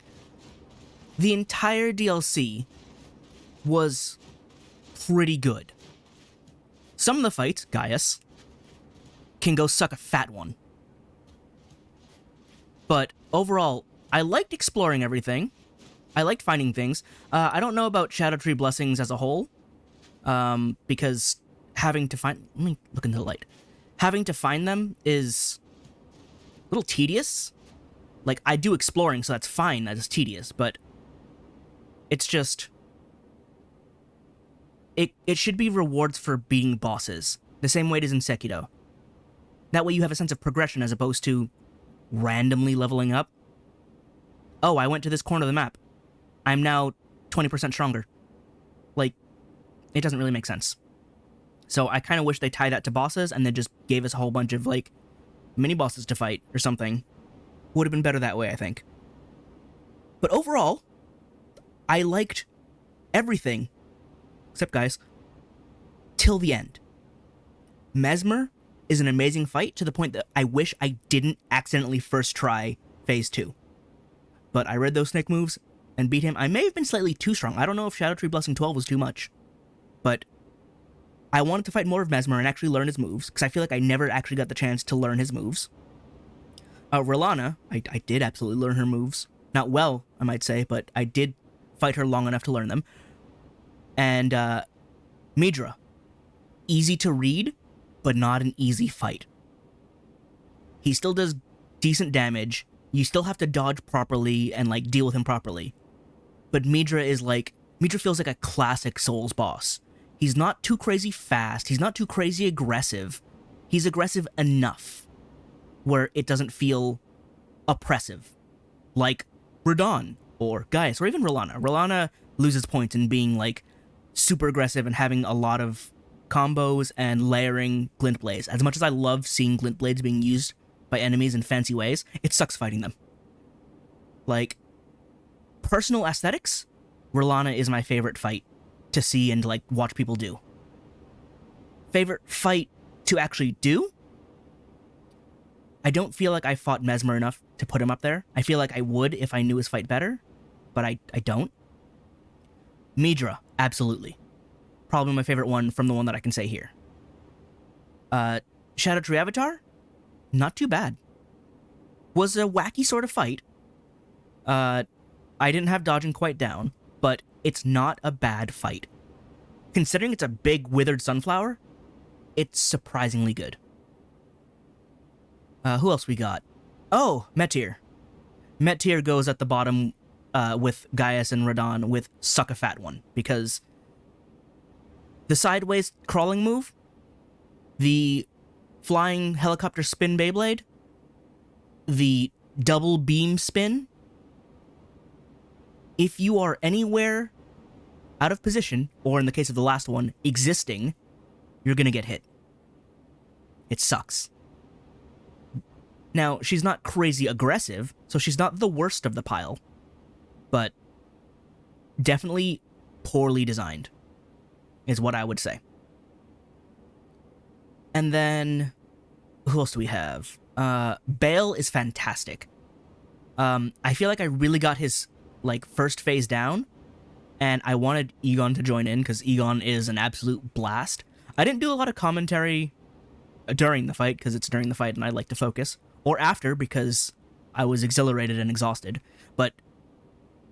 S1: The entire DLC was pretty good. Some of the fights, Gaius, can go suck a fat one. But overall, I liked exploring everything. I liked finding things. I don't know about Shadow Tree Blessings as a whole, because having to find— let me look into the light. Having to find them is a little tedious. Like, I do exploring, so that's fine, that is tedious, but it's just— It should be rewards for beating bosses, the same way it is in Sekiro. That way you have a sense of progression as opposed to randomly leveling up. Oh, I went to this corner of the map. I'm now 20% stronger. Like, it doesn't really make sense. So I kind of wish they tied that to bosses and then just gave us a whole bunch of, like, mini-bosses to fight or something. Would have been better that way, I think. But overall, I liked everything, except guys, till the end. Mesmer is an amazing fight to the point that I wish I didn't accidentally first try phase 2. But I read those snake moves and beat him. I may have been slightly too strong. I don't know if Shadow Tree Blessing 12 was too much. But I wanted to fight more of Mesmer and actually learn his moves, because I feel like I never actually got the chance to learn his moves. R'Lana, I did absolutely learn her moves. Not well, I might say, but I did fight her long enough to learn them. And Midra, easy to read, but not an easy fight. He still does decent damage. You still have to dodge properly and like deal with him properly. But Midra feels like a classic Souls boss. He's not too crazy fast. He's not too crazy aggressive. He's aggressive enough where it doesn't feel oppressive. Like Radahn or Gaius or even R'Lana. R'Lana loses points in being like super aggressive and having a lot of combos and layering glint blades. As much as I love seeing glint blades being used by enemies in fancy ways, it sucks fighting them. Like, personal aesthetics, R'Lana is my favorite fight to see and to like watch people do. Favorite fight to actually do? I don't feel like I fought Mesmer enough to put him up there. I feel like I would if I knew his fight better, but I don't. Midra, absolutely. Probably my favorite one from the one that I can say here. Shadow Tree Avatar? Not too bad. Was a wacky sort of fight. I didn't have dodging quite down, but it's not a bad fight. Considering it's a big withered sunflower, it's surprisingly good. Who else we got? Oh, Metyr. Metyr goes at the bottom with Gaius and Radahn with Suck a Fat One, because the sideways crawling move, the flying helicopter spin Beyblade, the double beam spin, if you are anywhere out of position, or in the case of the last one, existing, you're gonna get hit. It sucks. Now, she's not crazy aggressive, so she's not the worst of the pile, but definitely poorly designed, is what I would say. And then, who else do we have? Bale is fantastic. I feel like I really got his, like, first phase down, and I wanted Egon to join in, because Egon is an absolute blast. I didn't do a lot of commentary during the fight, because it's during the fight and I like to focus, or after, because I was exhilarated and exhausted, but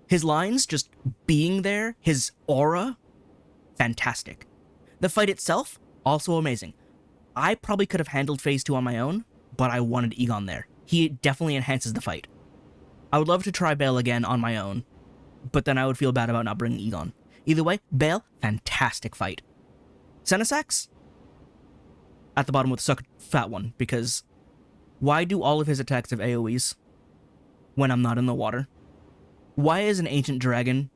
S1: his lines just being there, his aura, fantastic. The fight itself, also amazing. I probably could have handled phase 2 on my own, but I wanted Egon there. He definitely enhances the fight. I would love to try Bale again on my own, but then I would feel bad about not bringing Egon. Either way, Bale, fantastic fight. Senesax? At the bottom with Suck Fat One, because why do all of his attacks have AoEs when I'm not in the water? Why is an ancient dragon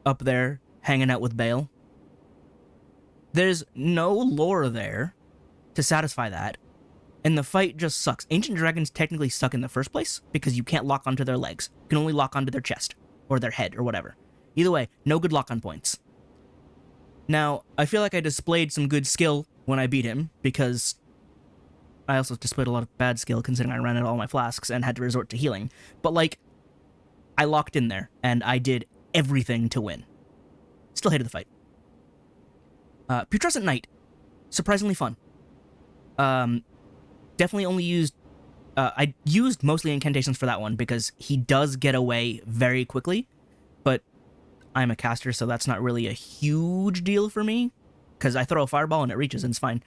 S1: up there hanging out with Bale? There's no lore there to satisfy that, and the fight just sucks. Ancient dragons technically suck in the first place, because you can't lock onto their legs. You can only lock onto their chest, or their head, or whatever. Either way, no good lock-on points. Now, I feel like I displayed some good skill when I beat him, because I also displayed a lot of bad skill, considering I ran out all my flasks and had to resort to healing. But, like, I locked in there, and I did everything to win. Still hated the fight. Putrescent Knight. Surprisingly fun. Definitely only used... I used mostly incantations for that one, because he does get away very quickly, but I'm a caster, so that's not really a huge deal for me, because I throw a fireball and it reaches and it's fine.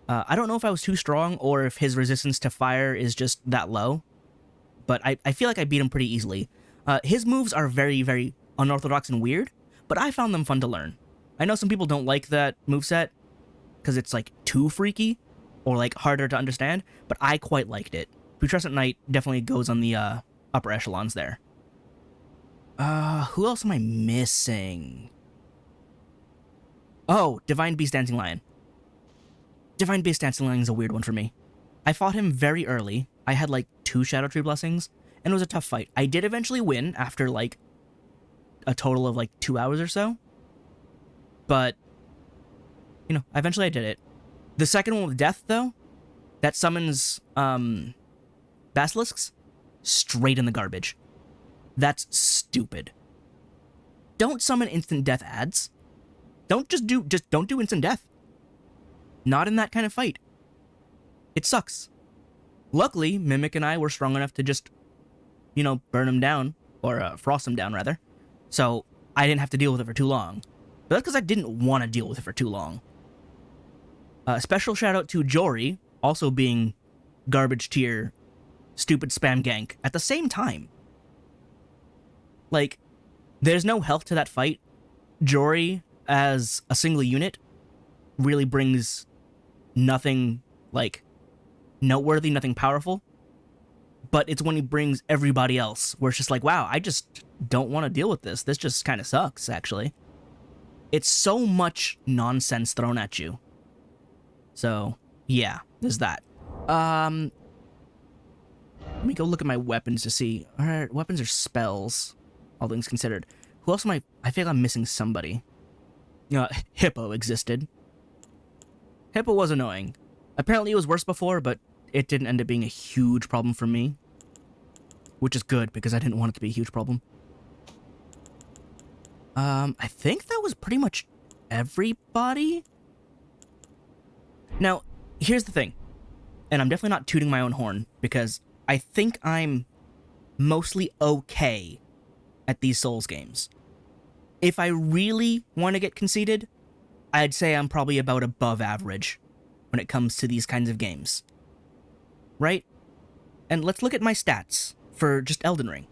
S1: I don't know if I was too strong, or if his resistance to fire is just that low, but I feel like I beat him pretty easily. His moves are very, very unorthodox and weird, but I found them fun to learn. I know some people don't like that moveset, because it's, like, too freaky, or, like, harder to understand, but I quite liked it. Putrescent Knight definitely goes on the upper echelons there. Who else am I missing? Oh, Divine Beast Dancing Lion. Divine Beast Dancing Lion is a weird one for me. I fought him very early. I had, like, 2 Shadow Tree Blessings, and it was a tough fight. I did eventually win after, like, a total of, like, 2 hours or so, But, eventually I did it. The second one with Death, though, that summons basilisks, straight in the garbage. That's stupid. Don't summon instant death adds. Don't don't do instant death. Not in that kind of fight. It sucks. Luckily, Mimic and I were strong enough to just, burn him down, or frost him down, rather. So I didn't have to deal with it for too long. But that's because I didn't want to deal with it for too long. Special shout out to Jory, also being garbage tier, stupid spam gank at the same time. Like, there's no health to that fight. Jory, as a single unit, really brings nothing, noteworthy, nothing powerful. But it's when he brings everybody else, where it's just like, wow, I just don't want to deal with this. This just kind of sucks, actually. It's so much nonsense thrown at you. So, yeah, there's that. Let me go look at my weapons to see. Alright, weapons or spells, all things considered. Who else am I feel I'm missing somebody. Hippo existed. Hippo was annoying. Apparently it was worse before, but it didn't end up being a huge problem for me. Which is good, because I didn't want it to be a huge problem. I think that was pretty much everybody. Now, here's the thing. And I'm definitely not tooting my own horn, because I think I'm mostly okay at these Souls games. If I really want to get conceited, I'd say I'm probably about above average when it comes to these kinds of games. Right? And let's look at my stats for just Elden Ring.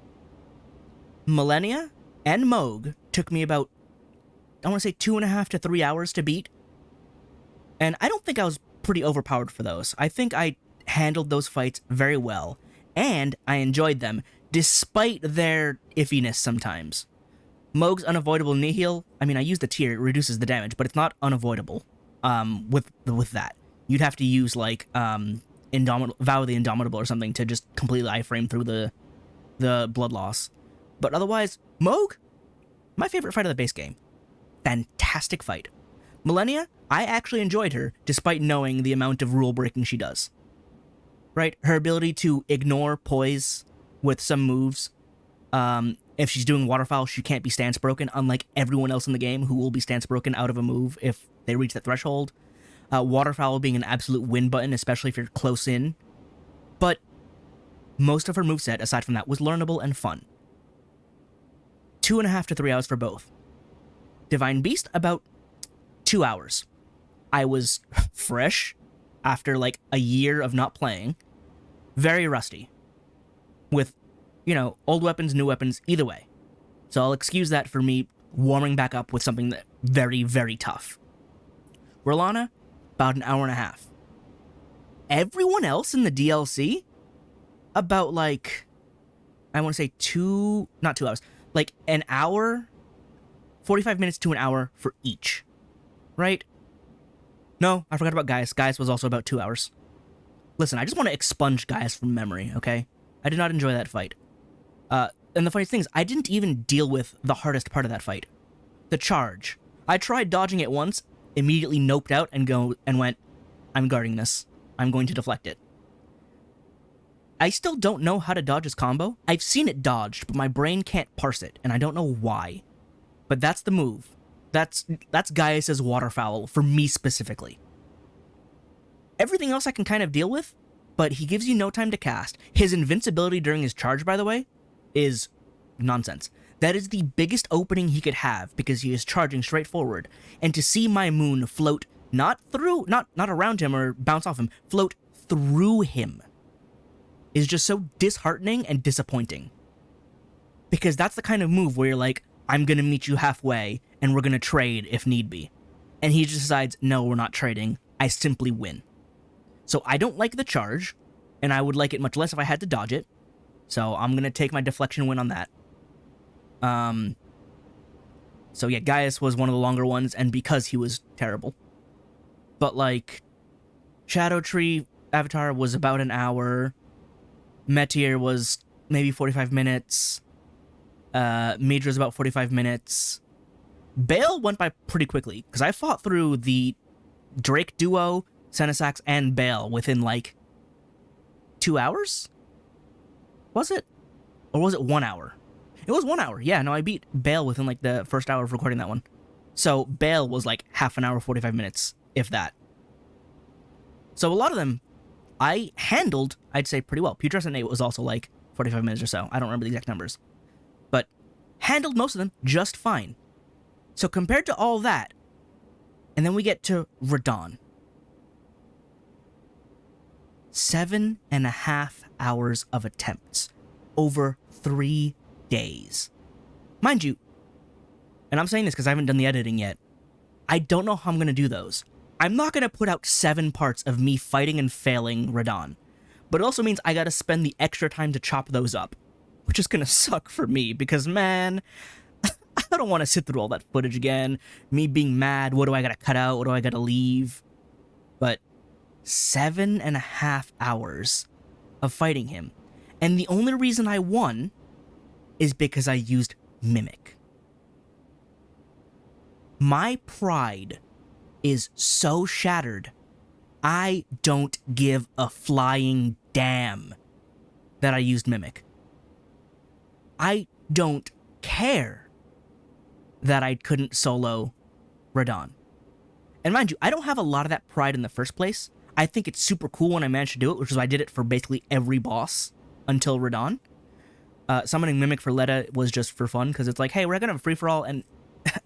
S1: Millennia and Moog took me about, I want to say 2.5 to 3 hours to beat. And I don't think I was pretty overpowered for those. I think I handled those fights very well, and I enjoyed them, despite their iffiness sometimes. Moog's unavoidable nihil, I mean, I used the tier, it reduces the damage, but it's not unavoidable with that. You'd have to use, Vow of the Indomitable or something to just completely iframe through the blood loss. But otherwise, Moog, my favorite fight of the base game. Fantastic fight. Millennia, I actually enjoyed her, despite knowing the amount of rule breaking she does. Right? Her ability to ignore poise with some moves. If she's doing waterfowl, she can't be stance broken, unlike everyone else in the game who will be stance broken out of a move if they reach that threshold. Waterfowl being an absolute win button, especially if you're close in. But most of her moveset, aside from that, was learnable and fun. 2.5 to 3 hours for both. Divine Beast, about 2 hours. I was fresh after a year of not playing. Very rusty. With, old weapons, new weapons, either way. So I'll excuse that for me warming back up with something that very, very tough. Rolana, about an hour and a half. Everyone else in the DLC, about I want to say not 2 hours, an hour, 45 minutes to an hour for each. Right? No, I forgot about Gaius. Gaius was also about 2 hours. Listen, I just want to expunge Gaius from memory, okay? I did not enjoy that fight. And the funniest thing is, I didn't even deal with the hardest part of that fight. The charge. I tried dodging it once, immediately noped out and went, I'm guarding this. I'm going to deflect it. I still don't know how to dodge his combo. I've seen it dodged, but my brain can't parse it, and I don't know why. But that's the move. That's Gaius' waterfowl, for me specifically. Everything else I can kind of deal with, but he gives you no time to cast. His invincibility during his charge, by the way, is nonsense. That is the biggest opening he could have, because he is charging straight forward. And to see my moon float not around him or bounce off him, float through him, is just so disheartening and disappointing. Because that's the kind of move where you're like, I'm gonna meet you halfway, and we're gonna trade if need be. And he just decides, no, we're not trading. I simply win. So I don't like the charge, and I would like it much less if I had to dodge it. So I'm gonna take my deflection win on that. So yeah, Gaius was one of the longer ones, and because he was terrible. But Shadow Tree Avatar was about an hour. Meteor was maybe 45 minutes. Midra was about 45 minutes. Bale went by pretty quickly, because I fought through the Drake duo, Senesax, and Bale within, like, 2 hours? Was it? Or was it 1 hour? It was 1 hour. Yeah, no, I beat Bale within, like, the first hour of recording that one. So Bale was, like, half an hour, 45 minutes, if that. So a lot of them, I handled, I'd say, pretty well. Putrescent Nate was also, like, 45 minutes or so. I don't remember the exact numbers. But handled most of them just fine. So compared to all that, and then we get to Radahn. 7.5 hours of attempts over 3 days. Mind you, and I'm saying this because I haven't done the editing yet, I don't know how I'm going to do those. I'm not going to put out 7 parts of me fighting and failing Radahn, but it also means I got to spend the extra time to chop those up, which is going to suck for me because, man, I don't want to sit through all that footage again. Me being mad, what do I got to cut out? What do I got to leave? But 7.5 hours of fighting him. And the only reason I won is because I used Mimic. My pride is so shattered, I don't give a flying damn that I used Mimic. I don't care that I couldn't solo Radahn. And mind you, I don't have a lot of that pride in the first place. I think it's super cool when I managed to do it, which is why I did it for basically every boss until Radahn. Summoning Mimic for Leda was just for fun, because it's like, hey, we're gonna have a free-for-all, and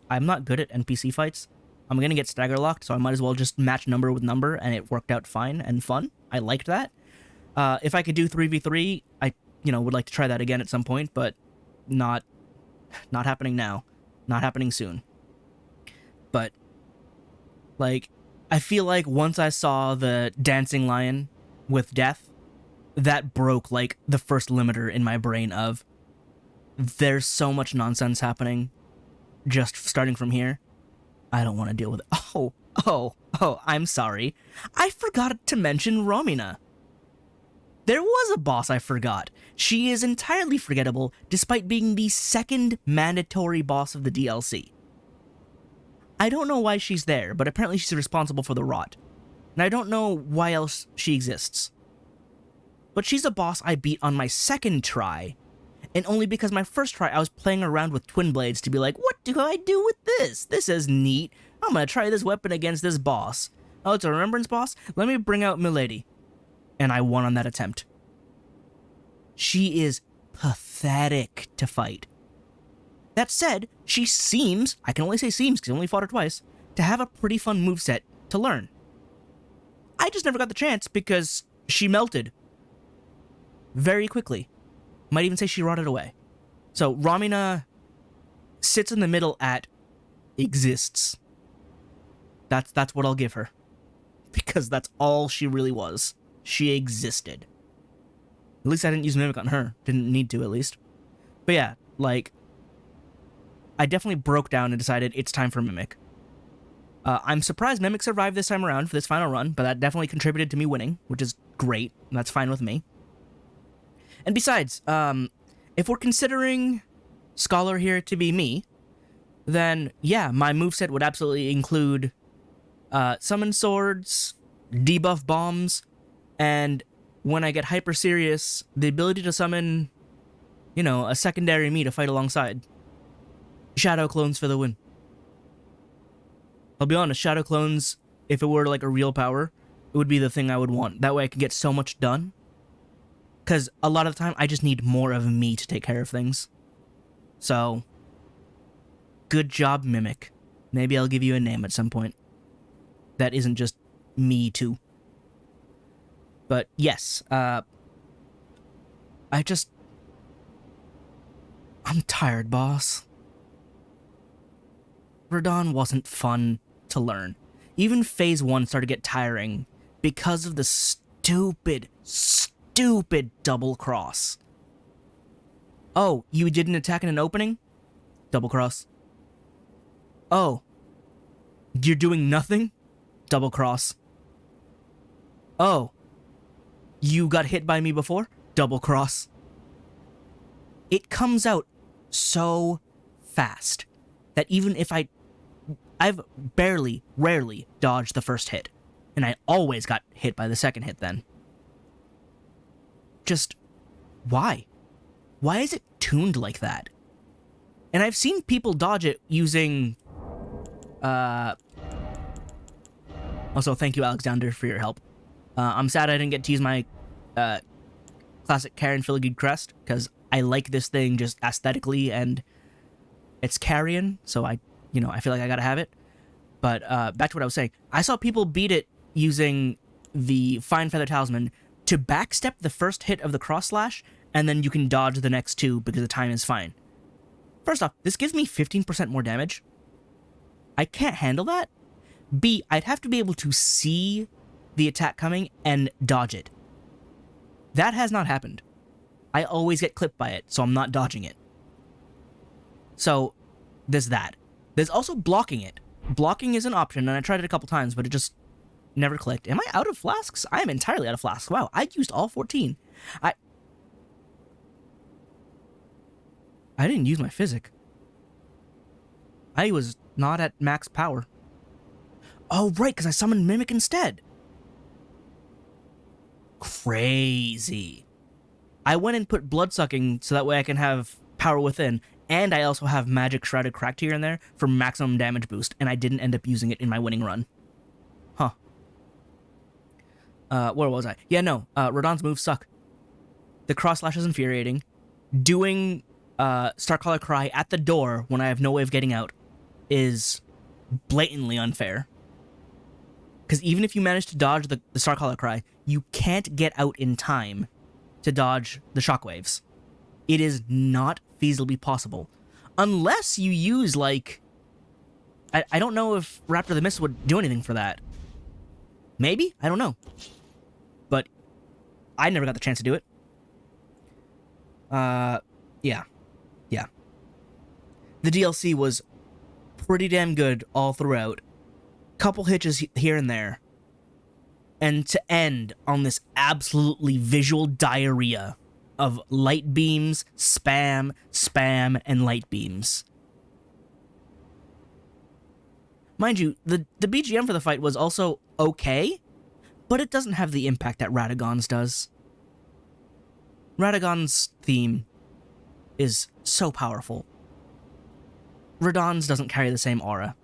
S1: I'm not good at NPC fights. I'm gonna get stagger locked, so I might as well just match number with number, and it worked out fine and fun. I liked that. If I could do 3v3, I, would like to try that again at some point, but not happening now. Not happening soon. But, like, I feel like once I saw the dancing lion with death, that broke, like, the first limiter in my brain of, there's so much nonsense happening just starting from here. I don't want to deal with it. Oh, I'm sorry. I forgot to mention Romina. There was a boss I forgot. She is entirely forgettable, despite being the second mandatory boss of the DLC. I don't know why she's there, but apparently she's responsible for the rot. And I don't know why else she exists. But she's a boss I beat on my second try, and only because my first try I was playing around with Twin Blades to be like, what do I do with this? This is neat. I'm gonna try this weapon against this boss. Oh, it's a remembrance boss? Let me bring out Milady. And I won on that attempt. She is pathetic to fight. That said, she seems, I can only say seems because I only fought her twice, to have a pretty fun moveset to learn. I just never got the chance because she melted very quickly. Might even say she rotted away. So Romina sits in the middle at exists. That's what I'll give her. Because that's all she really was. She existed. At least I didn't use Mimic on her. Didn't need to, at least. But yeah, like, I definitely broke down and decided it's time for Mimic. I'm surprised Mimic survived this time around for this final run, but that definitely contributed to me winning, which is great, and that's fine with me. And besides, if we're considering Scholar here to be me, then yeah, my moveset would absolutely include summon swords, debuff bombs, and when I get hyper serious, the ability to summon, a secondary me to fight alongside. Shadow clones for the win. I'll be honest, shadow clones, if it were like a real power, it would be the thing I would want. That way I could get so much done. Because a lot of the time, I just need more of me to take care of things. So, good job, Mimic. Maybe I'll give you a name at some point. That isn't just me too. But yes, I'm tired, boss. Radahn wasn't fun to learn. Even Phase 1 started to get tiring because of the stupid double cross. Oh, you didn't attack in an opening? Double cross. Oh, you're doing nothing? Double cross. Oh, you got hit by me before? Double cross. It comes out so fast that even if I I've rarely dodged the first hit. And I always got hit by the second hit then. Just, why? Why is it tuned like that? And I've seen people dodge it using, Also, thank you, Alexander, for your help. I'm sad I didn't get to use my, classic Karen Filigree crest, because I like this thing just aesthetically, and it's carrion, so I feel like I gotta have it. But, back to what I was saying. I saw people beat it using the Fine Feather Talisman to backstep the first hit of the cross slash, and then you can dodge the next two because the time is fine. First off, this gives me 15% more damage. I can't handle that. B, I'd have to be able to see the attack coming and dodge it. That has not happened. I always get clipped by it, so I'm not dodging it. So, there's that. There's also blocking it. Blocking is an option, and I tried it a couple times, but it just never clicked. Am I out of flasks? I am entirely out of flasks. Wow, I used all 14. I didn't use my physic. I was not at max power. Oh, right, because I summoned Mimic instead. Crazy. I went and put Bloodsucking so that way I can have Power Within, and I also have Magic Shrouded Cracked here and there for maximum damage boost, and I didn't end up using it in my winning run. Huh. Where was I? Yeah, no, Radon's moves suck. The cross slash is infuriating. Doing Starcaller Cry at the door when I have no way of getting out is blatantly unfair. Because even if you manage to dodge the Starcaller Cry, you can't get out in time to dodge the shockwaves. It is not feasibly possible. Unless you use, like... I don't know if Raptor the Mist would do anything for that. Maybe? I don't know. But I never got the chance to do it. Yeah. Yeah. The DLC was pretty damn good all throughout. Couple hitches here and there. And to end on this absolutely visual diarrhea of light beams, spam, and light beams. Mind you, the BGM for the fight was also okay, but it doesn't have the impact that Radagon's does. Radagon's theme is so powerful. Radon's doesn't carry the same aura.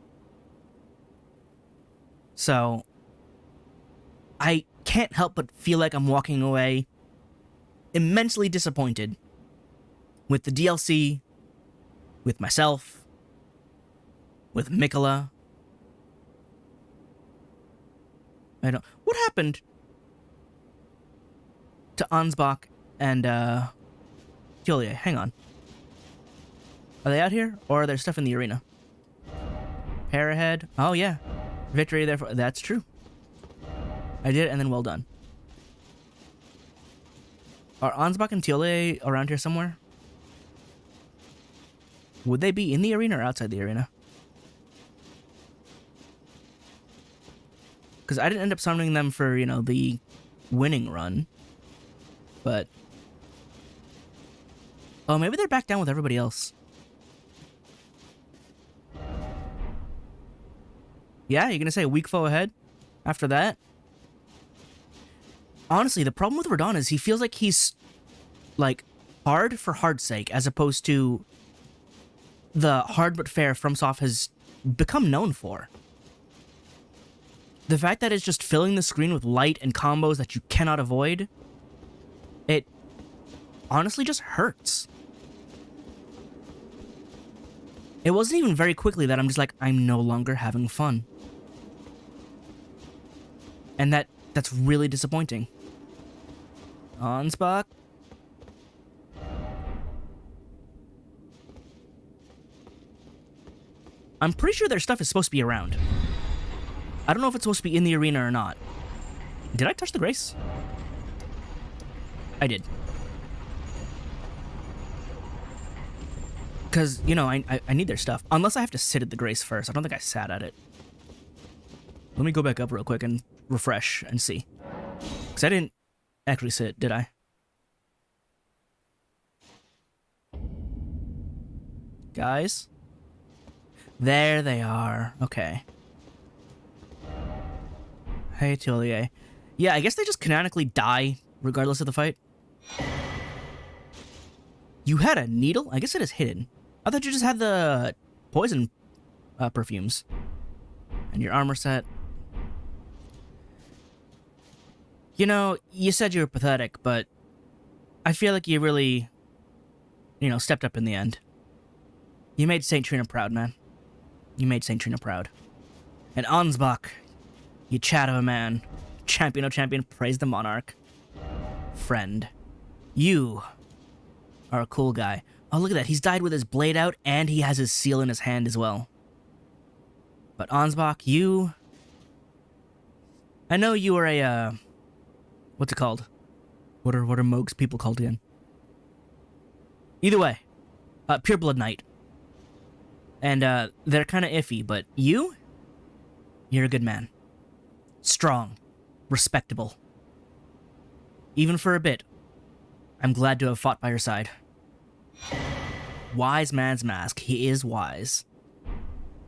S1: So, I can't help but feel like I'm walking away immensely disappointed with the DLC, with myself, with Mikola. What happened to Ansbach and, Julia? Hang on. Are they out here, or are there stuff in the arena? Pair ahead. Oh, yeah. Victory, therefore. That's true. I did it, and then well done. Are Ansbach and Tiole around here somewhere? Would they be in the arena or outside the arena? Because I didn't end up summoning them for, the winning run. But... oh, maybe they're back down with everybody else. Yeah, you're gonna say a weak foe ahead? After that? Honestly, the problem with Radon is he feels like he's, like, hard for hard's sake, as opposed to the hard but fair FromSoft has become known for. The fact that it's just filling the screen with light and combos that you cannot avoid, it honestly just hurts. It wasn't even very quickly that I'm just like, I'm no longer having fun. And that's really disappointing. Ansbach. I'm pretty sure their stuff is supposed to be around. I don't know if it's supposed to be in the arena or not. Did I touch the Grace? I did. Because, I need their stuff. Unless I have to sit at the Grace first. I don't think I sat at it. Let me go back up real quick and refresh and see. Because I didn't actually sit, did I? Guys? There they are. Okay. Hey, Tillier. Yeah, I guess they just canonically die regardless of the fight. You had a needle? I guess it is hidden. I thought you just had the poison perfumes. And your armor set. You know, you said you were pathetic, but I feel like you really, stepped up in the end. You made St. Trina proud, man. You made St. Trina proud. And Ansbach, you chat of a man. Champion, oh champion, praise the monarch. Friend. You are a cool guy. Oh, look at that. He's died with his blade out, and he has his seal in his hand as well. But Ansbach, you... I know you are a, what's it called? What are Moog's people called again? Either way, Pureblood Knight. And, they're kind of iffy, but you're a good man. Strong. Respectable. Even for a bit, I'm glad to have fought by your side. Wise man's mask. He is wise.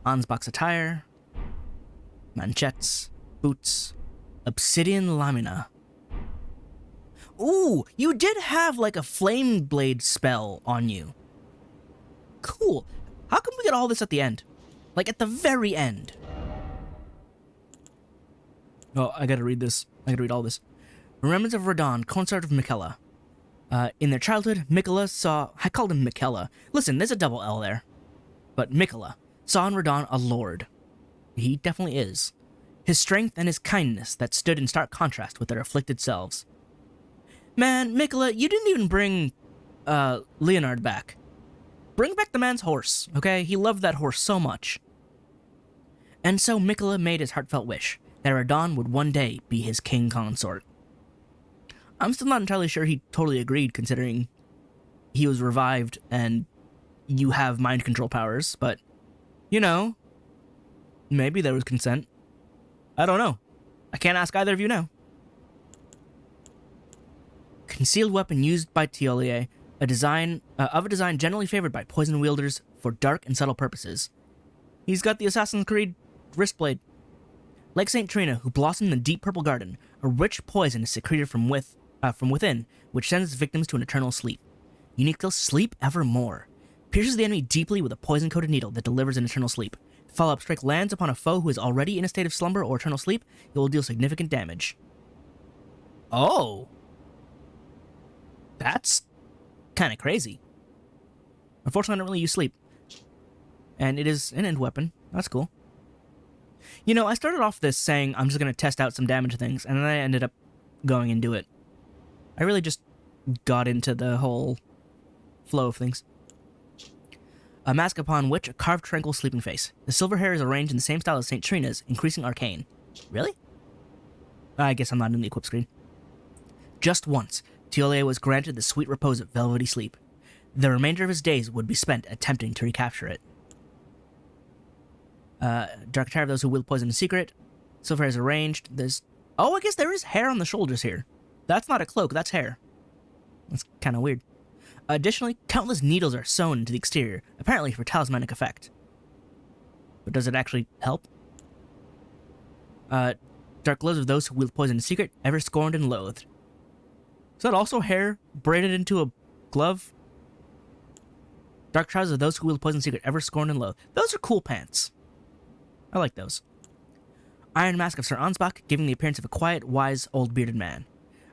S1: Ansbach's attire. Manchettes. Boots. Obsidian lamina. Ooh, you did have like a flame blade spell on you. Cool. How come we get all this at the end? Like at the very end. Oh, I gotta read this. I gotta read all this. Remembrance of Radon, consort of Miquella. In their childhood, Miquella saw... I called him Miquella. Listen, there's a double L there. But Miquella saw in Radon a lord. He definitely is. His strength and his kindness that stood in stark contrast with their afflicted selves. Man, Miquella, you didn't even bring, Leonard back. Bring back the man's horse, okay? He loved that horse so much. And so Miquella made his heartfelt wish, that Radon would one day be his king consort. I'm still not entirely sure he totally agreed, considering he was revived and you have mind control powers, but, maybe there was consent. I don't know. I can't ask either of you now. Concealed weapon used by Tiolier, a design generally favored by poison wielders for dark and subtle purposes. He's got the Assassin's Creed wrist blade. Like St. Trina, who blossomed in the deep purple garden, a rich poison is secreted from within, which sends its victims to an eternal sleep. Unique till sleep evermore. Pierces the enemy deeply with a poison-coated needle that delivers an eternal sleep. If follow-up strike lands upon a foe who is already in a state of slumber or eternal sleep, it will deal significant damage. Oh! That's kind of crazy. Unfortunately, I don't really use sleep. And it is an end weapon. That's cool. I started off this saying I'm just going to test out some damage things, and then I ended up going and do it. I really just got into the whole flow of things. A mask upon which a carved tranquil sleeping face. The silver hair is arranged in the same style as St. Trina's, increasing arcane. Really? I guess I'm not in the equip screen. Just once, Tiolier was granted the sweet repose of velvety sleep. The remainder of his days would be spent attempting to recapture it. Dark attire of those who wield poison in secret. Silver hair is arranged. Oh, I guess there is hair on the shoulders here. That's not a cloak, that's hair. That's kind of weird. Additionally, countless needles are sewn into the exterior, apparently for talismanic effect. But does it actually help? Dark gloves of those who wield poison in secret, ever scorned and loathed. Is that also hair braided into a glove? Dark trousers of those who wield poison in secret, ever scorned and loathed. Those are cool pants. I like those. Iron mask of Sir Ansbach, giving the appearance of a quiet, wise, old bearded man.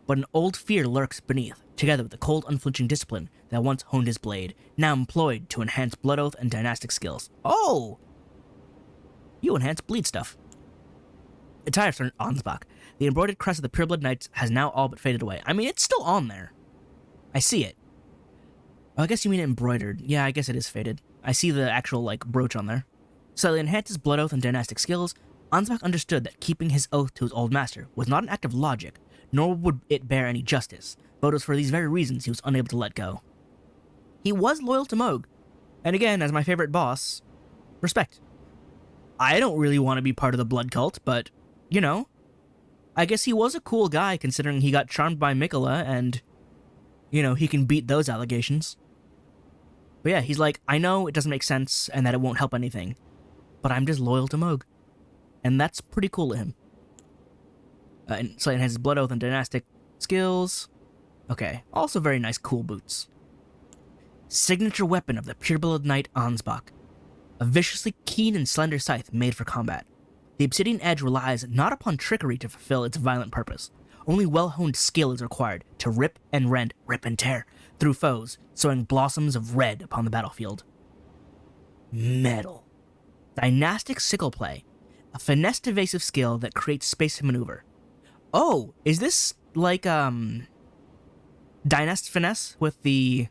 S1: But an old fear lurks beneath, together with the cold, unflinching discipline that once honed his blade, now employed to enhance blood oath and dynastic skills. Oh! You enhance bleed stuff. Attire of Sir Ansbach. The embroidered crest of the Pureblood Knights has now all but faded away. I mean, it's still on there. I see it. Oh, I guess you mean embroidered. Yeah, I guess it is faded. I see the actual, brooch on there. Slightly enhances blood oath and dynastic skills, Ansbach understood that keeping his oath to his old master was not an act of logic, nor would it bear any justice, but it was for these very reasons he was unable to let go. He was loyal to Moog, and again, as my favorite boss, respect. I don't really want to be part of the blood cult, but, I guess he was a cool guy considering he got charmed by Miquella and, he can beat those allegations. But yeah, he's like, I know it doesn't make sense and that it won't help anything, but I'm just loyal to Moog. And that's pretty cool of him. And slightly enhances blood oath and dynastic skills. Okay, also very nice cool boots. Signature weapon of the pureblood knight Ansbach. A viciously keen and slender scythe made for combat. The obsidian edge relies not upon trickery to fulfill its violent purpose. Only well-honed skill is required to rip and rend, rip and tear, through foes, sowing blossoms of red upon the battlefield. Metal. Dynastic sickle play. A finesse evasive skill that creates space to maneuver. Oh, is this like, Dynast finesse with the,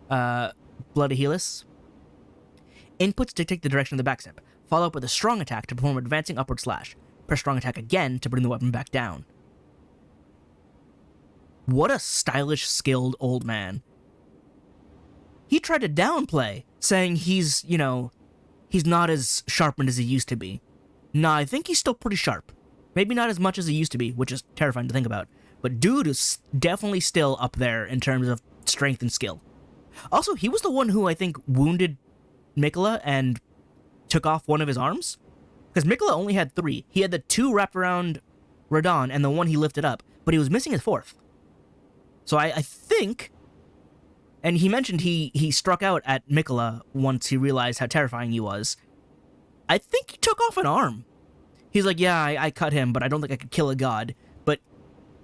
S1: Bloody Helix? Inputs dictate the direction of the backstep. Follow up with a strong attack to perform advancing upward slash. Press strong attack again to bring the weapon back down. What a stylish, skilled old man. He tried to downplay, saying he's, he's not as sharpened as he used to be. Nah, I think he's still pretty sharp. Maybe not as much as he used to be, which is terrifying to think about. But dude is definitely still up there in terms of strength and skill. Also, he was the one who I think wounded Miquella and took off one of his arms. Because Miquella only had 3. He had the 2 wrapped around Radahn and the 1 he lifted up, but he was missing his 4th. So I think, and he mentioned he struck out at Miquella once he realized how terrifying he was. I think he took off an arm. He's like, yeah, I cut him, but I don't think I could kill a god. But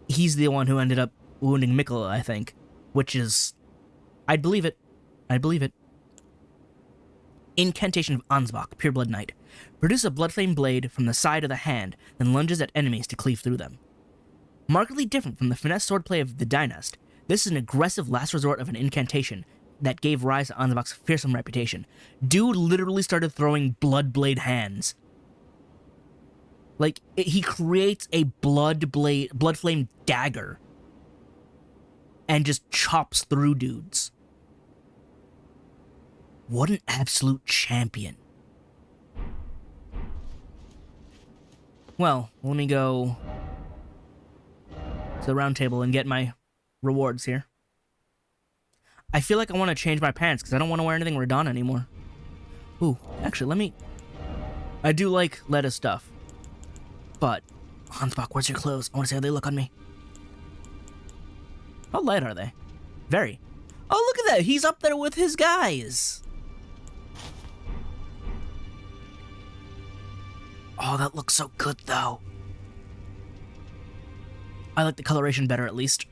S1: he's the one who ended up wounding Miquella, I think. Which is, I'd believe it. I'd believe it. Incantation of Ansbach, Pureblood Knight. Produce a bloodflame blade from the side of the hand, then lunges at enemies to cleave through them. Markedly different from the finesse swordplay of the Dynast, this is an aggressive last resort of an incantation that gave rise to Ansbach's fearsome reputation. Dude literally started throwing blood blade hands. Like, he creates a blood flame dagger and just chops through dudes. What an absolute champion. Well, let me go to the round table and get my rewards here. I feel like I want to change my pants because I don't want to wear anything Radahn anymore. Ooh, actually, I do like Leda stuff. But, Ansbach, where's your clothes? I want to see how they look on me. How light are they? Very. Oh, look at that! He's up there with his guys! Oh, that looks so good, though. I like the coloration better, at least.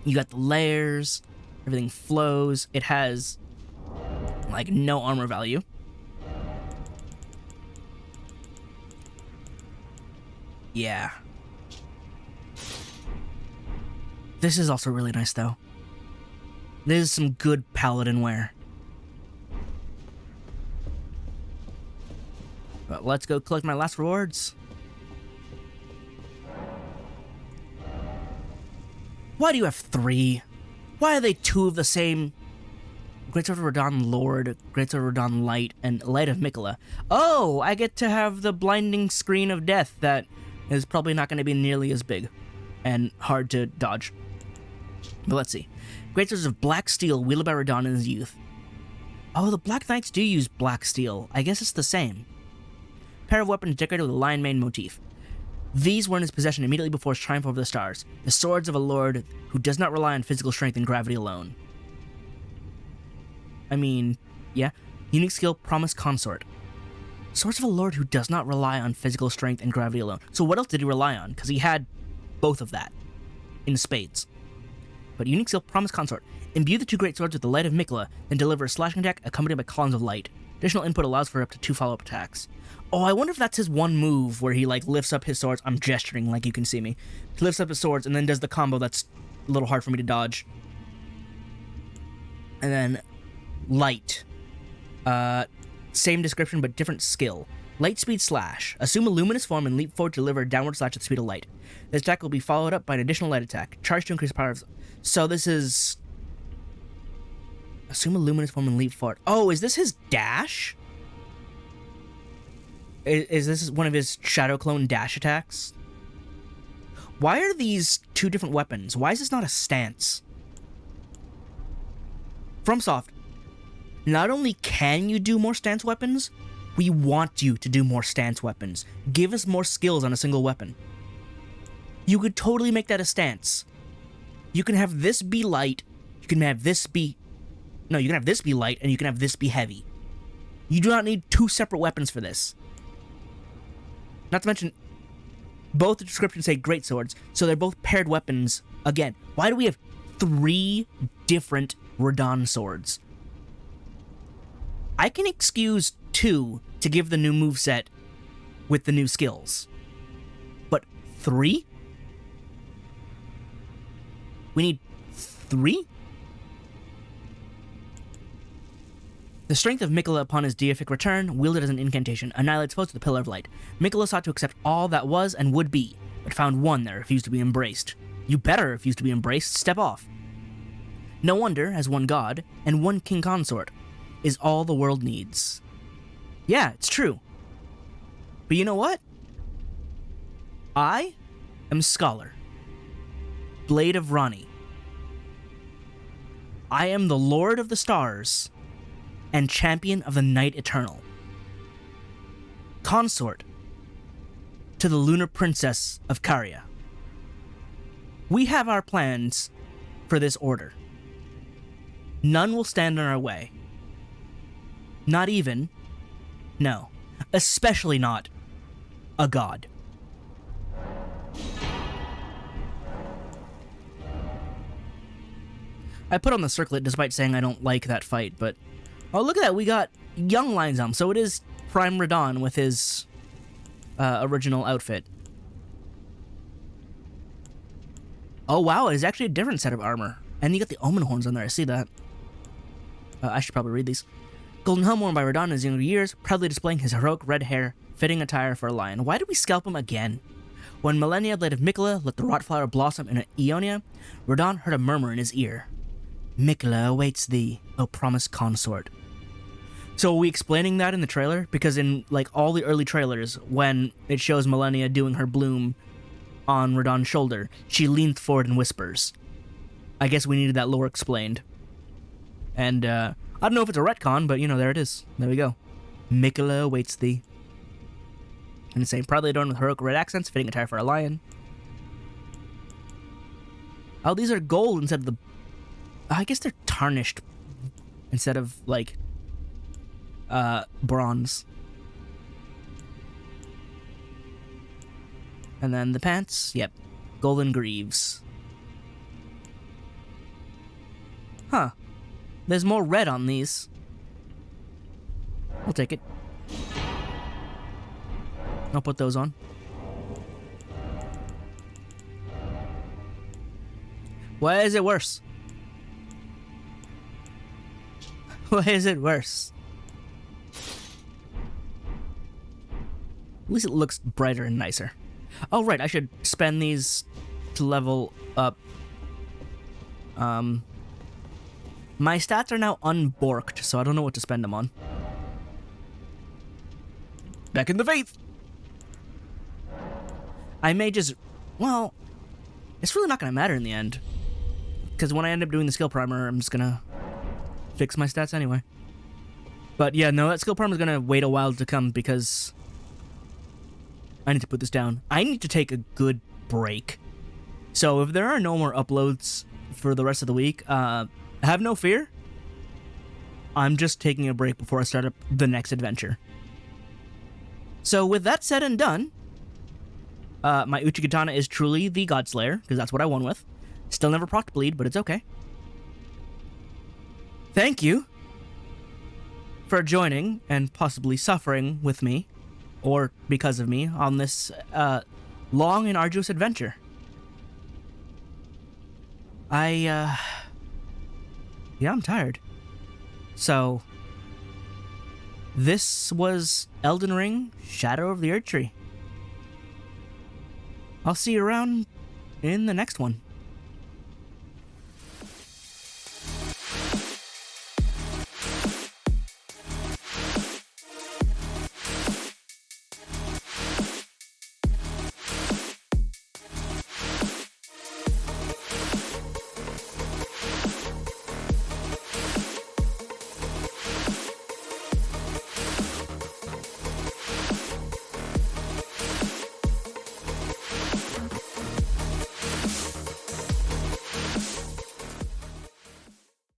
S1: You got the layers, everything flows. It has, like, no armor value. Yeah. This is also really nice, though. This is some good paladin wear. But let's go collect my last rewards. Why do you have 3? Why are they 2 of the same? Greatsword of Radahn Lord, Greatsword of Radahn Light, and Light of Miquella. Oh, I get to have the blinding screen of death that is probably not going to be nearly as big and hard to dodge. But let's see. Greatswords of Black Steel wielded by Radahn in his youth. Oh, the Black Knights do use Black Steel. I guess it's the same. Pair of weapons decorated with a lion mane motif. These were in his possession immediately before his triumph over the stars. The swords of a lord who does not rely on physical strength and gravity alone. I mean, yeah. Unique skill, Promise Consort. Swords of a lord who does not rely on physical strength and gravity alone. So what else did he rely on? Because he had both of that in spades. But unique skill, Promise Consort. Imbue the 2 great swords with the light of Miquella, then deliver a slashing attack accompanied by columns of light. Additional input allows for up to 2 follow-up attacks. Oh, I wonder if that's his one move where he, like, lifts up his swords. I'm gesturing like you can see me. He lifts up his swords and then does the combo that's a little hard for me to dodge. And then light. Same description but different skill. Light speed slash. Assume a luminous form and leap forward to deliver a downward slash at the speed of light. This attack will be followed up by an additional light attack. Charge to increase the power of... So this is... Assume a luminous form and leap forward. Oh, is this his dash? Is this one of his Shadow Clone dash attacks? Why are these 2 different weapons? Why is this not a stance? FromSoft. Not only can you do more stance weapons, We want you to do more stance weapons. Give us more skills on a single weapon. You could totally make that a stance. You can have this be light, you can have this be... No, you can have this be light, and you can have this be heavy. You do not need two separate weapons for this. Not to mention, both the descriptions say great swords, so they're both paired weapons. Again, why do we have 3 different Radahn swords? I can excuse 2 to give the new moveset with the new skills. But 3? We need 3? The strength of Miquella upon his deific return, wielded as an incantation, annihilates foes with the Pillar of Light. Miquella sought to accept all that was and would be, but found one that refused to be embraced. You better refuse to be embraced, step off. No wonder, as one god, and one King Consort, is all the world needs. Yeah, it's true. But you know what? I am Scholar, Blade of Ranni. I am the Lord of the Stars, and champion of the Night Eternal. Consort to the Lunar Princess of Caria. We have our plans for this order. None will stand in our way. Not even, no, especially not a god. I put on the circlet despite saying I don't like that fight, but oh, look at that, we got young Lion's so it is Prime Radahn with his original outfit. Oh wow, it is actually a different set of armor. And you got the Omen Horns on there, I see that. I should probably read these. Golden helm worn by Radahn in his younger years, proudly displaying his heroic red hair, fitting attire for a lion. Why did we scalp him again? When Millennia, Blade of Miquella, let the rot flower blossom in Ionia, Radahn heard a murmur in his ear. Miquella awaits thee, O promised consort. So are we explaining that in the trailer? Because in like all the early trailers, when it shows Millennia doing her bloom on Radahn's shoulder, she leans forward and whispers. I guess we needed that lore explained. And I don't know if it's a retcon, but you know, there it is. There we go. Miquella awaits thee. And it's saying proudly adorned with heroic red accents, fitting attire for a lion. Oh, these are gold instead of the... I guess they're tarnished instead of, like, bronze. And then the pants, yep, golden greaves. Huh. There's more red on these. I'll take it. I'll put those on. Why is it worse? Why is it worse? At least it looks brighter and nicer. Oh, right, I should spend these to level up. My stats are now unborked, so I don't know what to spend them on. Back in the faith! I may just... Well, it's really not going to matter in the end. Because when I end up doing the skill primer, I'm just going to fix my stats anyway. But yeah, no, that skill primer is going to wait a while to come because I need to put this down. I need to take a good break. So if there are no more uploads for the rest of the week, have no fear. I'm just taking a break before I start up the next adventure. So with that said and done, my Uchi Katana is truly the godslayer, because that's what I won with. Still never procced bleed, but it's okay. Thank you for joining and possibly suffering with me, or because of me, on this long and arduous adventure. Yeah, I'm tired. So, this was Elden Ring, Shadow of the Erdtree. I'll see you around in the next one.